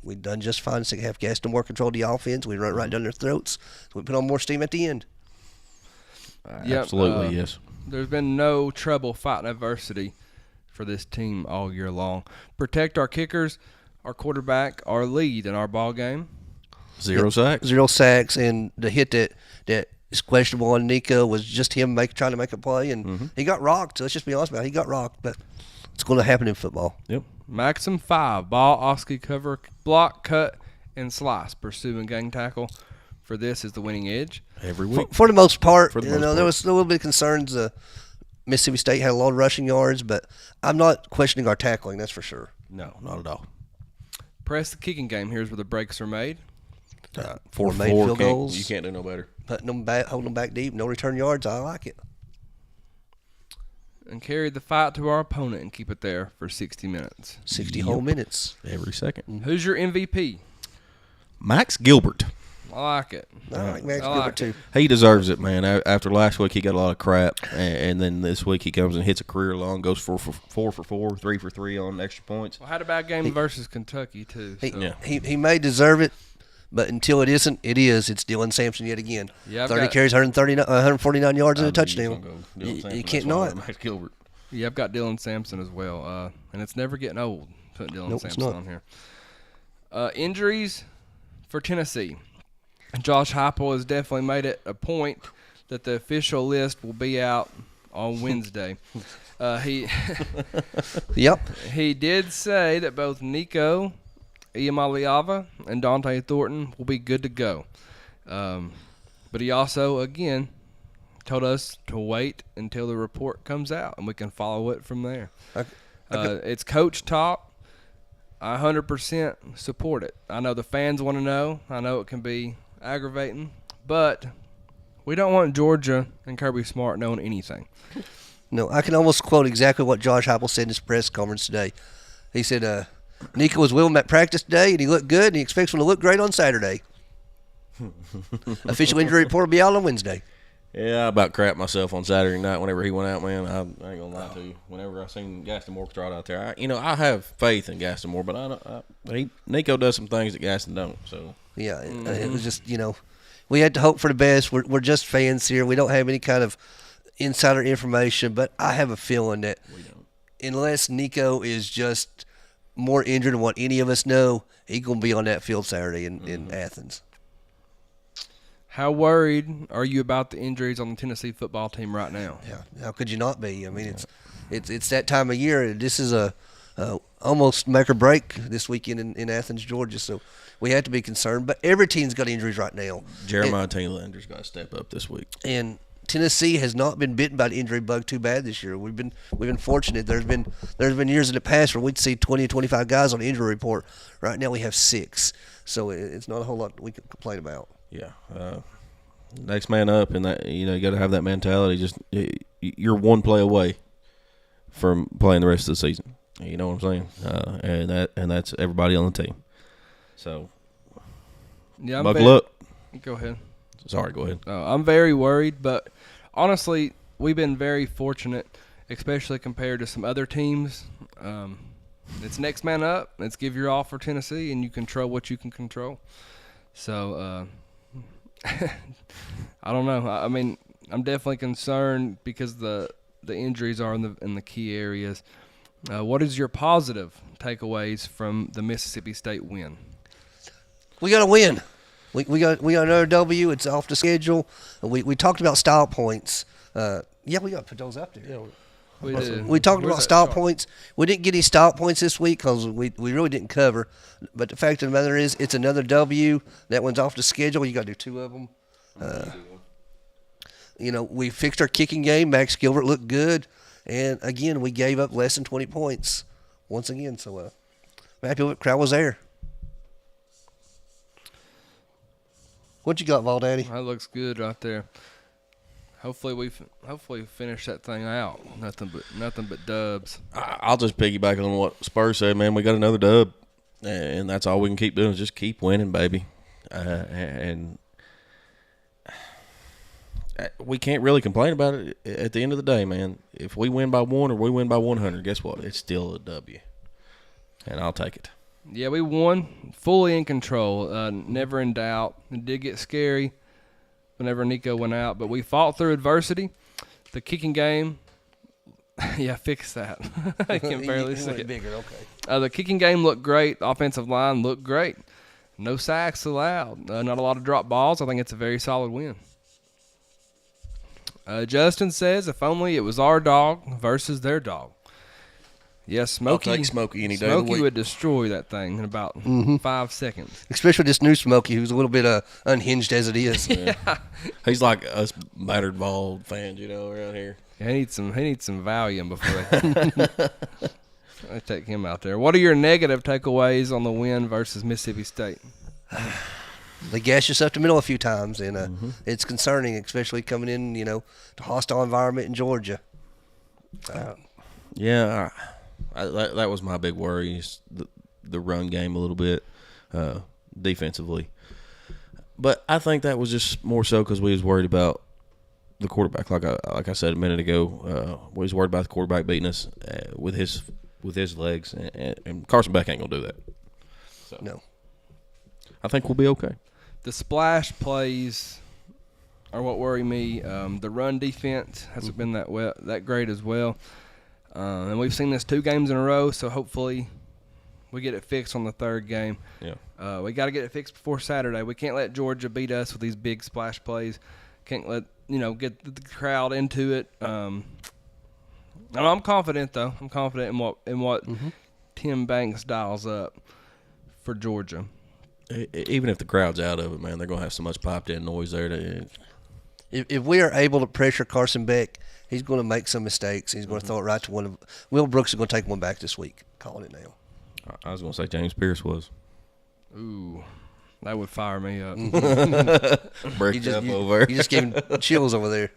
we'd done just fine. Second half, Gaston more controlled the offense. We run right down their throats. So we put on more steam at the end. Yep, Absolutely, yes. There's been no trouble fighting adversity for this team all year long. Protect our kickers, our quarterback, our lead in our ball game. 0 sacks. 0 sacks, and the hit that is questionable on Nico was just him trying to make a play, and he got rocked. So let's just be honest about it. He got rocked, but it's going to happen in football. Yep. Maxim 5. Ball, Oski cover, block, cut, and slice. Pursue and gang tackle. For this is the winning edge. Every week. For the most part, For the most there part. was a little bit of concerns. Mississippi State had a lot of rushing yards, but I'm not questioning our tackling, that's for sure. No, not at all. Press the kicking game. Here's where the breaks are made. 4 made 4 field goals. You can't do no better. Putting them back, holding them back deep, no return yards. I like it. And carry the fight to our opponent and keep it there for 60 minutes. 60 whole minutes. Every second. Who's your MVP? Max Gilbert. I like it. I like Max I Gilbert like too. He deserves it, man. After last week, he got a lot of crap, and then this week he comes and hits a career long, goes 4 for 4, 3 for 3 on extra points. Well, had a bad game versus Kentucky, too. He, So. Yeah. he may deserve it, but until it isn't, it is. It's Dylan Sampson yet again. Yeah, I've 30 got- carries, 149 yards, and a I knew you was touchdown. gonna go Dylan You Sampson. can't That's why I not. went Max Gilbert. Yeah, I've got Dylan Sampson as well. And it's never getting old putting Dylan Nope, it's Sampson not. on here. Injuries for Tennessee. Josh Heupel has definitely made it a point that the official list will be out on Wednesday. Yep. He did say that both Nico Iamaleava and Dante Thornton will be good to go. But he also, again, told us to wait until the report comes out, and we can follow it from there. It's coach talk. I 100% support it. I know the fans want to know. I know it can be aggravating, but we don't want Georgia and Kirby Smart knowing anything. No, I can almost quote exactly what Josh Heupel said in his press conference today. He said, Nico was with him at practice today, and he looked good, and he expects him to look great on Saturday. Official injury report will be out on Wednesday. Yeah, I about crapped myself on Saturday night whenever he went out, man. I ain't gonna lie to you. Whenever I seen Gaston Moore trot out there, I have faith in Gaston Moore, but Nico does some things that Gaston don't. So Yeah, it was just, we had to hope for the best. We're just fans here. We don't have any kind of insider information, but I have a feeling that unless Nico is just more injured than what any of us know, he's going to be on that field Saturday in Athens. How worried are you about the injuries on the Tennessee football team right now? Yeah, how could you not be? I mean, it's that time of year. This is a almost make or break this weekend in Athens, Georgia. So we have to be concerned. But every team's got injuries right now. Jeremiah Taylor's got to step up this week. And Tennessee has not been bitten by the injury bug too bad this year. We've been fortunate. There's been years in the past where we'd see 20, 25 guys on the injury report. Right now we have 6. So it's not a whole lot we can complain about. Yeah. Next man up, and that you got to have that mentality. Just you're one play away from playing the rest of the season. You know what I'm saying? And that's everybody on the team. So, yeah, buckle up. Go ahead. Sorry, go ahead. I'm very worried, but honestly, we've been very fortunate, especially compared to some other teams. It's next man up. Let's give your all for Tennessee, and you control what you can control. So, I don't know. I mean, I'm definitely concerned because the injuries are in the key areas. What is your positive takeaways from the Mississippi State win? We got to win. We got another W. It's off the schedule. We talked about style points. We got to put those up there. Yeah, We did. we talked Where's about that style chart? points. We didn't get any style points this week because we really didn't cover. But the fact of the matter is, it's another W. That one's off the schedule. You got to do 2 of them. We fixed our kicking game. Max Gilbert looked good. And, again, we gave up less than 20 points once again. So, I'm happy with the crowd was there. What you got, Vol Daddy? That looks good right there. Hopefully we finish that thing out. Nothing but dubs. I'll just piggyback on what Spurs said, man. We got another dub, and that's all we can keep doing is just keep winning, baby. And we can't really complain about it at the end of the day, man. If we win by 1 or we win by 100, guess what? It's still a W, and I'll take it. Yeah, we won, fully in control, never in doubt. It did get scary whenever Nico went out, but we fought through adversity. The kicking game, yeah, fix that. I can barely see it. Bigger, okay. The kicking game looked great. The offensive line looked great. No sacks allowed. Not a lot of drop balls. I think it's a very solid win. Justin says, if only it was our dog versus their dog. Yes, Smokey. I'll take Smokey any day of the Smokey week. would destroy that thing in about 5 seconds. Especially this new Smokey, who's a little bit unhinged as it is. He's like us battered Vawls fans, around here. Yeah, he needs some Valium before they take him out there. What are your negative takeaways on the win versus Mississippi State? They gashed us up the middle a few times, and it's concerning, especially coming in, to hostile environment in Georgia. Yeah, that was my big worry, is the run game a little bit defensively. But I think that was just more so because we was worried about the quarterback. Like I said a minute ago, we was worried about the quarterback beating us with his legs, and Carson Beck ain't gonna do that. So No. I think we'll be okay. The splash plays are what worry me. The run defense hasn't been that great as well. And we've seen this 2 games in a row, so hopefully we get it fixed on the 3rd game. Yeah. We got to get it fixed before Saturday. We can't let Georgia beat us with these big splash plays. Can't let get the crowd into it. I'm confident though. I'm confident in what Tim Banks dials up for Georgia. Even if the crowd's out of it, man, they're gonna have so much piped in noise there that If we are able to pressure Carson Beck, he's going to make some mistakes. He's going to throw it right to one of – Will Brooks is going to take one back this week. Calling it now. I was gonna say James Pierce was. Ooh, that would fire me up. Break up over. You just gave him chills over there.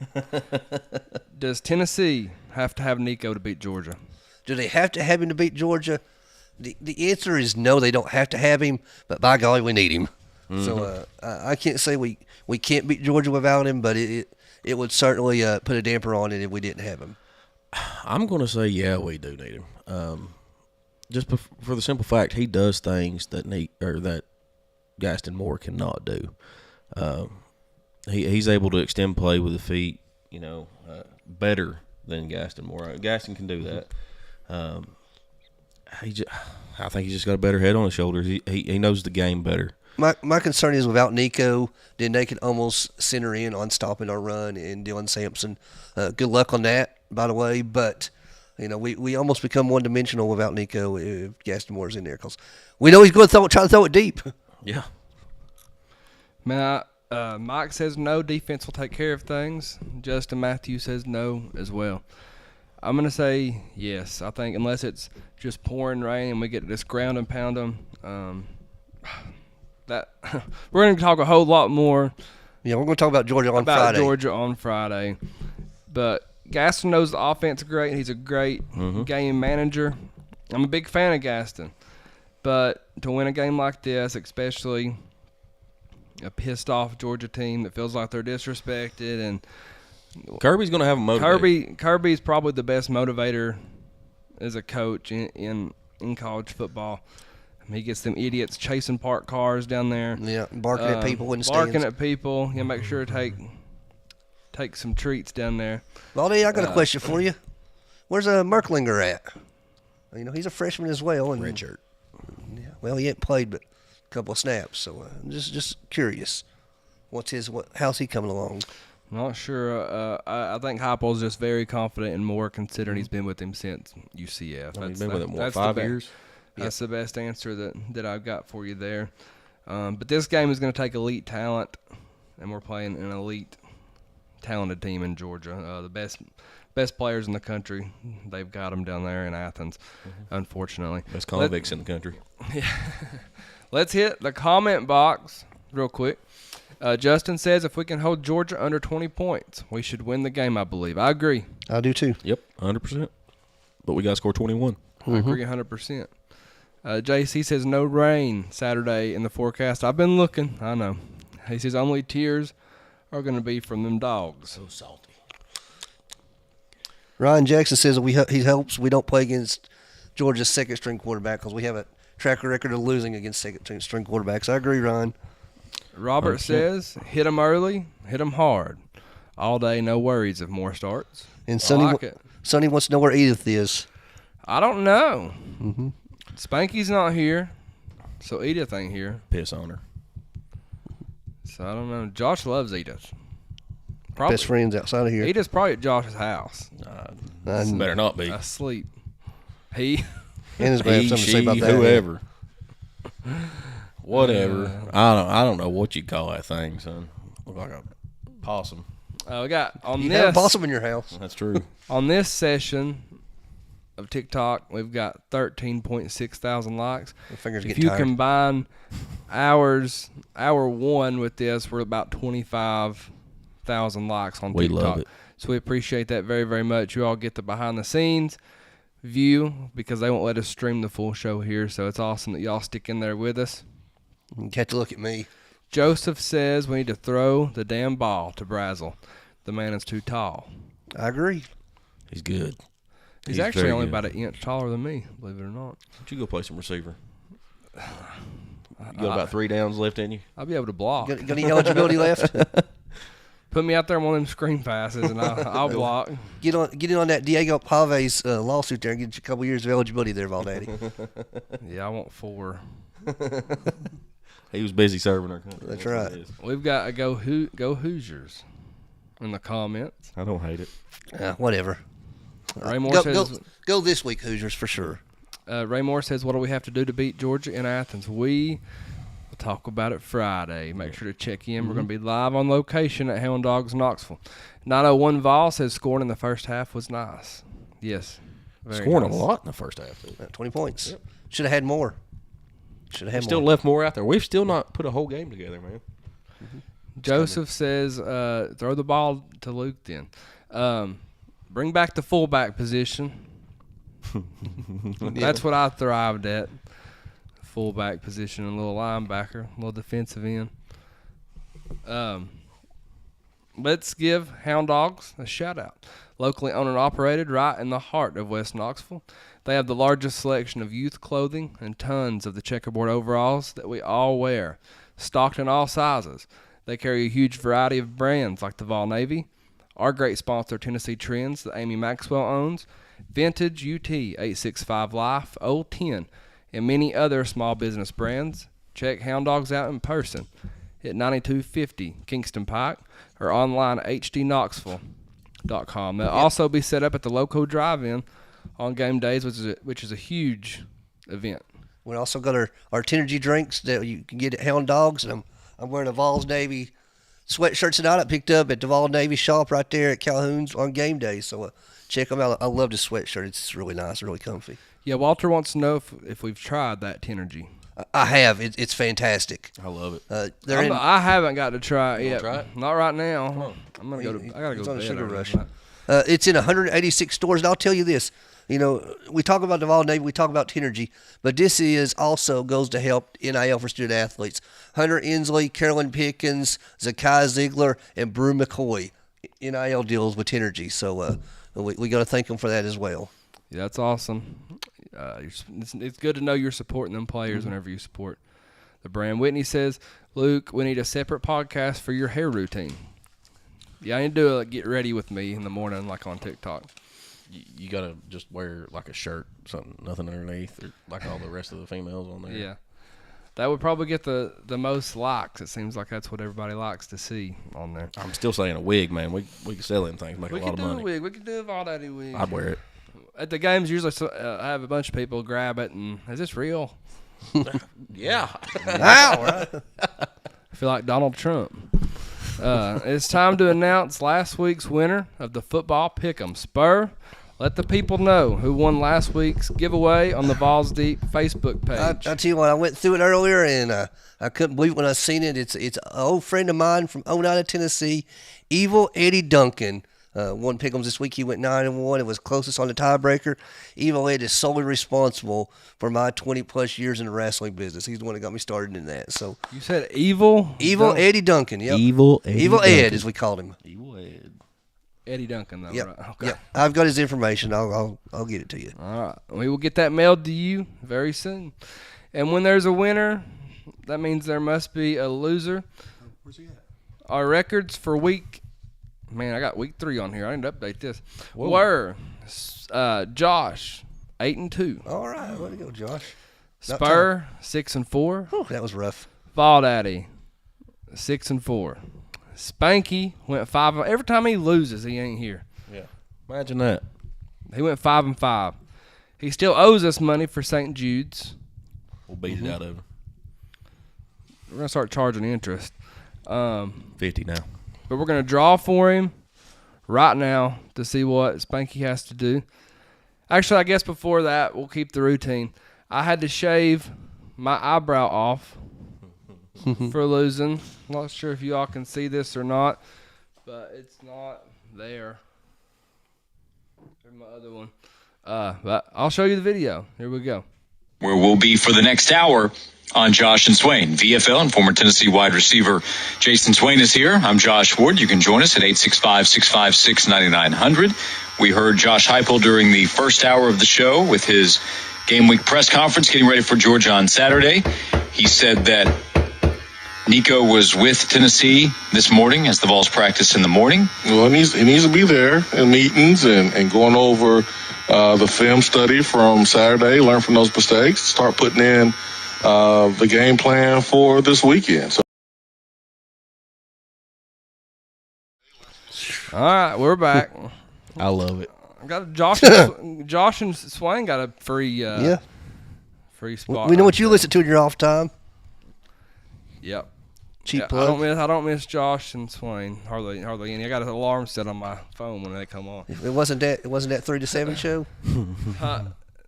Does Tennessee have to have Nico to beat Georgia? Do they have to have him to beat Georgia? The answer is no, they don't have to have him, but by golly, we need him. So I can't say we can't beat Georgia without him, but it would certainly put a damper on it if we didn't have him. I'm going to say, yeah, we do need him. Just for the simple fact he does things that Gaston Moore cannot do. he's able to extend play with the feet, better than Gaston Moore. Gaston can do that. I think he's just got a better head on his shoulders. He knows the game better. My concern is without Nico, then they could almost center in on stopping our run and Dylan Sampson. Good luck on that, by the way. But we almost become one-dimensional without Nico if Gaston Moore's in there because we know he's going to try to throw it deep. Yeah. Man, Mike says no, defense will take care of things. Justin Matthews says no as well. I'm going to say yes. I think unless it's just pouring rain and we get this ground and pound them, that we're going to talk a whole lot more. Yeah, we're going to talk about Georgia on Friday. But Gaston knows the offense great. He's a great game manager. I'm a big fan of Gaston. But to win a game like this, especially a pissed-off Georgia team that feels like they're disrespected, and Kirby's going to have a motivator. Kirby's probably the best motivator as a coach in college football. He gets them idiots chasing parked cars down there. Yeah, barking at people in the stands. Barking at people. He'll make sure to take some treats down there. Baldy, I got a question for you. Where's Merklinger at? He's a freshman as well. And Redshirt. Yeah, well, he ain't played but a couple of snaps, so I'm just curious. How's he coming along? Not sure. I think Heupel's just very confident in Moore, considering he's been with him since UCF. He's been with him, 5 years? That's the best answer that I've got for you there. But this game is going to take elite talent, and we're playing an elite, talented team in Georgia. The best players in the country, they've got them down there in Athens, unfortunately. Best convicts in the country. Yeah. Let's hit the comment box real quick. Justin says if we can hold Georgia under 20 points, we should win the game, I believe. I agree. I do too. Yep, 100%. But we got to score 21. I agree 100%. JC says no rain Saturday in the forecast. I've been looking. I know. He says only tears are going to be from them dogs. So salty. Ryan Jackson says he hopes we don't play against Georgia's second-string quarterback because we have a track record of losing against second-string quarterbacks. I agree, Ryan. Robert says hit them early, hit them hard. All day, no worries if Moore starts. And Sonny wants to know where Edith is. I don't know. Mm-hmm. Spanky's not here, so Edith ain't here. Piss on her. So I don't know. Josh loves Edith. Probably. Best friends outside of here. Edith's probably at Josh's house. Better not be. Asleep. He. And his going to have something to say about that. Whoever. Whatever. I don't know what you call that thing, son. Look like a possum. We got on you this. have a possum in your house. That's true. On this session of TikTok, we've got 13.6 thousand likes. My fingers If getting you tired. combine hour one with this, we're about 25,000 likes on We TikTok. love it. So we appreciate that very, very much. You all get the behind the scenes view because they won't let us stream the full show here. So it's awesome that y'all stick in there with us. You have to look at me. Joseph says we need to throw the damn ball to Brazel. The man is too tall. I agree. He's good. He's actually very only good. about an inch taller than me, believe it or not. Why don't you go play some receiver? You got about 3 downs left in you? I'll be able to block. Got any eligibility left? Put me out there on one of them screen passes, and I'll block. Get in on that Diego Pave's lawsuit there and get you a couple years of eligibility there, Valdaddy. Yeah, I want 4. He was busy serving our country. That's what right. it is. We've got a go Hoosiers in the comments. I don't hate it. Whatever. Ray Moore says, Go this week, Hoosiers, for sure. Ray Moore says, what do we have to do to beat Georgia in Athens? We will talk about it Friday. Make sure to check in. We're going to be live on location at Hound Dogs Knoxville. 901 Vawls says scoring in the first half was nice. Yes. Very Scoring nice. a lot in the first half. 20 points. Yep. Should have had more. Still left more out there. We've still not put a whole game together, man. Joseph says, throw the ball to Luke then. Bring back the fullback position. That's what I thrived at. Fullback position, a little linebacker, a little defensive end. Let's give Hound Dogs a shout out. Locally owned and operated right in the heart of West Knoxville. They have the largest selection of youth clothing and tons of the checkerboard overalls that we all wear, stocked in all sizes. They carry a huge variety of brands like the Vol Navy, our great sponsor Tennessee Trends that Amy Maxwell owns, Vintage UT 865 Life, Old 10, and many other small business brands. Check Hound Dogs out in person at 9250 Kingston Pike or online at hdknoxville.com. They'll also be set up at the Loco Drive-In on game days, which is a huge event. We also got our Tenergy drinks that you can get at Hound Dogs, and I'm wearing a Vawls Navy sweatshirt tonight. I picked up at the Vawls Navy shop right there at Calhoun's on game day. So check them out. I love this sweatshirt. It's really nice, really comfy. Yeah, Walter wants to know if we've tried that Tenergy. I have. It's fantastic. I love it. I haven't got to try it yet. Try it? Not right now. I'm gonna go. I gotta go It's to on a bed sugar over rush. that. It's in 186 stores, and I'll tell you this. You know, we talk about the Vawls Navy, we talk about Tenergy, but this is also goes to help NIL for student athletes. Hunter Inslee, Carolyn Pickens, Zakai Ziegler, and Brew McCoy, NIL deals with Tenergy. So we got to thank them for that as well. Yeah, that's awesome. It's good to know you're supporting them players whenever you support the brand. Whitney says, Luke, we need a separate podcast for your hair routine. Yeah, I need to do a get ready with me in the morning, like on TikTok. You gotta just wear like a shirt, something, nothing underneath, or like all the rest of the females on there. Yeah. That would probably get the most likes. It seems like that's what everybody likes to see on there. I'm still saying a wig, man. We can sell them things, make a lot of money. We could do a Valdaddy wig. I'd wear it. At the games, usually I have a bunch of people grab it, and is this real? Yeah. Wow, right? I feel like Donald Trump. It's time to announce last week's winner of the football pick'em. Spur, let the people know who won last week's giveaway on the Vawls Deep Facebook page. I'll tell you what, I went through it earlier, and I couldn't believe it when I seen it. It's an old friend of mine from 09 Tennessee, Evil Eddie Duncan. Won pick'ems this week. He went 9-1. It was closest on the tiebreaker. Evil Ed is solely responsible for my 20-plus years in the wrestling business. He's the one that got me started in that. So You said Evil Eddie Duncan, yep. Evil Eddie Evil Duncan. Ed, as we called him. Evil Ed. Eddie Duncan, though, Yep. right? Okay. Yep. I've got his information. I'll get it to you. All right. We will get that mailed to you very soon. And when there's a winner, that means there must be a loser. Where's he at? Our records for week, man, I got week 3 on here. I need to update this. Were Josh 8-2, All right. Way to go, Josh. Spur 6-4, Whew, that was rough. Valdaddy 6-4. Spanky went 5. Every time he loses, he ain't here. Yeah. Imagine that. He went 5-5. He still owes us money for St. Jude's. We'll beat it out of him. We're gonna start charging interest. 50 now. But we're going to draw for him right now to see what Spanky has to do. Actually, I guess before that, we'll keep the routine. I had to shave my eyebrow off for losing. Not sure if you all can see this or not, but it's not there. There's my other one. But I'll show you the video. Here we go. Where we'll be for the next hour on Josh and Swain. VFL and former Tennessee wide receiver Jason Swain is here. I'm Josh Ward. You can join us at 865-656-9900. We heard Josh Heupel during the first hour of the show with his game week press conference getting ready for Georgia on Saturday. He said that Nico was with Tennessee this morning as the Vols practice in the morning. Well, he needs to be there in meetings and going over the film study from Saturday, learn from those mistakes, start putting in the game plan for this weekend. So. All right, we're back. I love it. I got Josh and Swain got a free free spot. We know what you listen to in your off time. Yep. Cheap Yeah, plug. I don't miss Josh and Swain hardly any. I got an alarm set on my phone when they come on. It wasn't that 3 to 7 show.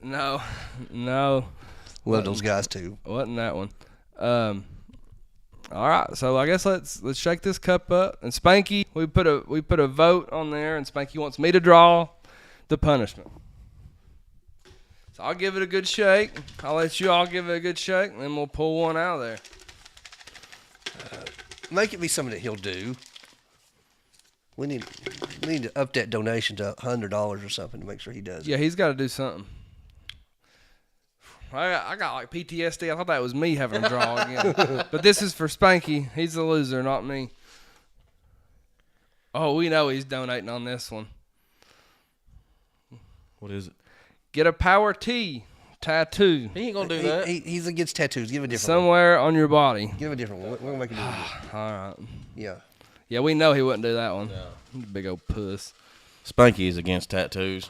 No, Love those guys too. wasn't that one. All right, so I guess let's shake this cup up. And Spanky, we put a vote on there, and Spanky wants me to draw the punishment. So I'll give it a good shake. I'll let you all give it a good shake, and then we'll pull one out of there. Make it be something that he'll do. We need to up that donation to $100 or something to make sure he does. Yeah, he's got to do something. I got like PTSD. I thought that was me having to draw again. But this is for Spanky. He's the loser, not me. Oh, we know he's donating on this one. What is it? Get a Power T tattoo He ain't gonna do that. He's against tattoos. Give a different somewhere on your body. one. Give a different one. We're going to make a different one. All right. Yeah. Yeah, we know he wouldn't do that one. No. He's a big old puss. Spanky is against tattoos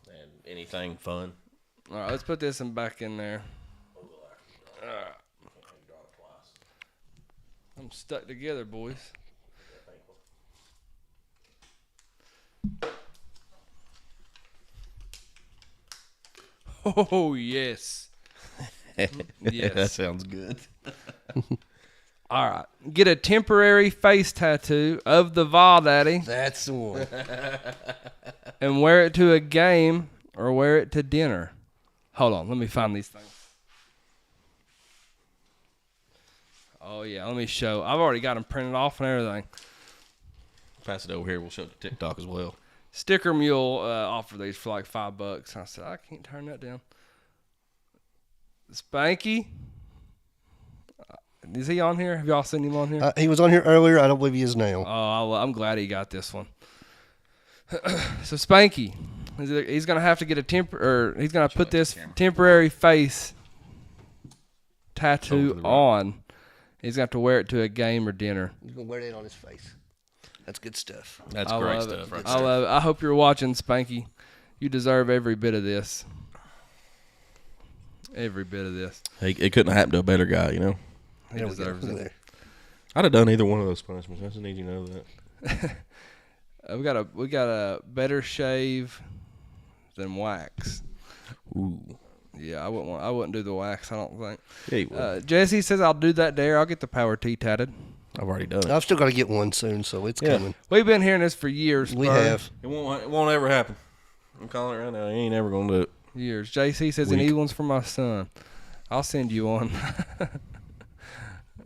and anything fun. All right, let's put this one back in there. I'm stuck together, boys. Oh, yes. Yes. That sounds good. All right. Get a temporary face tattoo of the Vawls Daddy That's the one. and wear it to a game or wear it to dinner. Hold on. Let me find these things. Oh, yeah. Let me show. I've already got them printed off and everything. Pass it over here. We'll show it to TikTok as well. Sticker Mule offered these for like $5. I said, I can't turn that down. Spanky. Is he on here? Have y'all seen him on here? He was on here earlier. I don't believe he is now. Oh, I'm glad he got this one. So Spanky, he's gonna have to get he's gonna put this temporary face tattoo on. He's gonna have to wear it to a game or dinner. He's going to wear that on his face. That's good stuff. That's I great love stuff. it. Right I there. love it. I hope you're watching, Spanky. You deserve every bit of this. Every bit of this. It couldn't have happened to a better guy, you know. He There we go. deserves Look it. there. I'd have done either one of those punishments. I just need you to know that. We got a better shave than wax. Ooh. Yeah, I wouldn't do the wax. I don't think. Yeah, you would. Jesse says I'll do that dare. I'll get the Power T tatted. I've already done it. I've still got to get one soon, so it's coming. We've been hearing this for years. We bro. have. It won't ever happen. I'm calling it right now. He ain't ever gonna do it. Years. JC says he Weak. needs ones for my son. I'll send you one.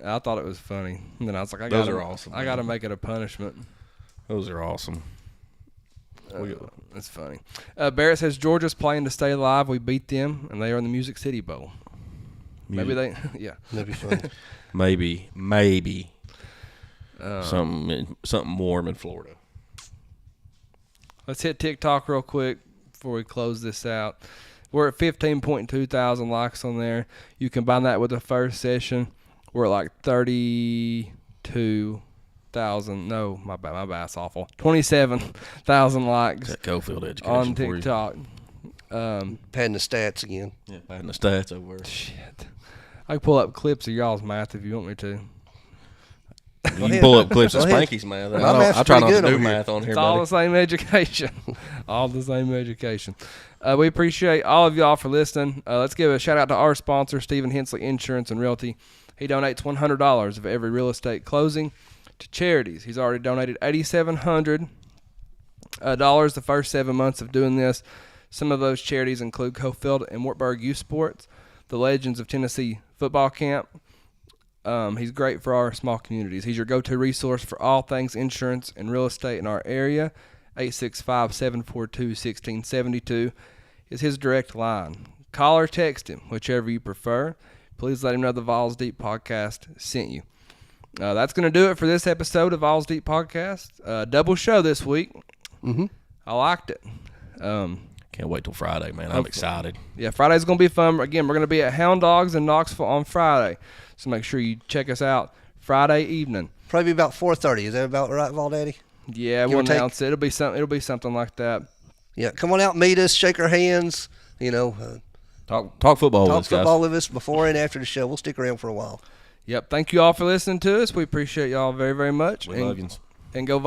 I thought it was funny. And then I was like, Those are awesome, I got to man. make it a punishment. Those are awesome. That's funny. Barrett says Georgia's playing to stay alive. We beat them, and they are in the Music City Bowl. Maybe they, yeah. That'd be fun. Maybe. Something warm in Florida. Let's hit TikTok real quick before we close this out. We're at 15.2 thousand likes on there. You combine that with the first session, we're at like 32,000. No, my bad. That's awful. 27,000 likes That Cofield education on for you. TikTok. Padding the stats again. Yeah, batting the stats over. Shit. I can pull up clips of y'all's math if you want me to. You can pull up clips of Go ahead. Spanky's math. My math's I try not pretty to good do over here. math on here, It's all buddy. the same education. All the same education. We appreciate all of y'all for listening. Let's give a shout out to our sponsor, Stephen Hensley Insurance and Realty. He donates $100 of every real estate closing to charities. He's already donated $8,700 the first 7 months of doing this. Some of those charities include Cofield and Wartburg Youth Sports, the Legends of Tennessee Football Camp. He's great for our small communities. He's your go-to resource for all things insurance and real estate in our area. 865-742-1672 is his direct line. Call or text him, whichever you prefer. Please let him know the Vawls Deep Podcast sent you. That's going to do it for this episode of Vawls Deep Podcast. Double show this week. Mm-hmm. I liked it. Can't wait till Friday, man. I'm excited. Yeah, Friday's going to be fun. Again, we're going to be at Hound Dogs in Knoxville on Friday. So make sure you check us out Friday evening. Probably about 4:30. Is that about right, Val Daddy? Yeah, Give we'll or take. announce it. It'll be something like that. Yeah, come on out, meet us, shake our hands. You know, Talk football with talk us, guys. football with us before and after the show. We'll stick around for a while. Yep. Thank you all for listening to us. We appreciate y'all very, very much. We love you. And go Vawls.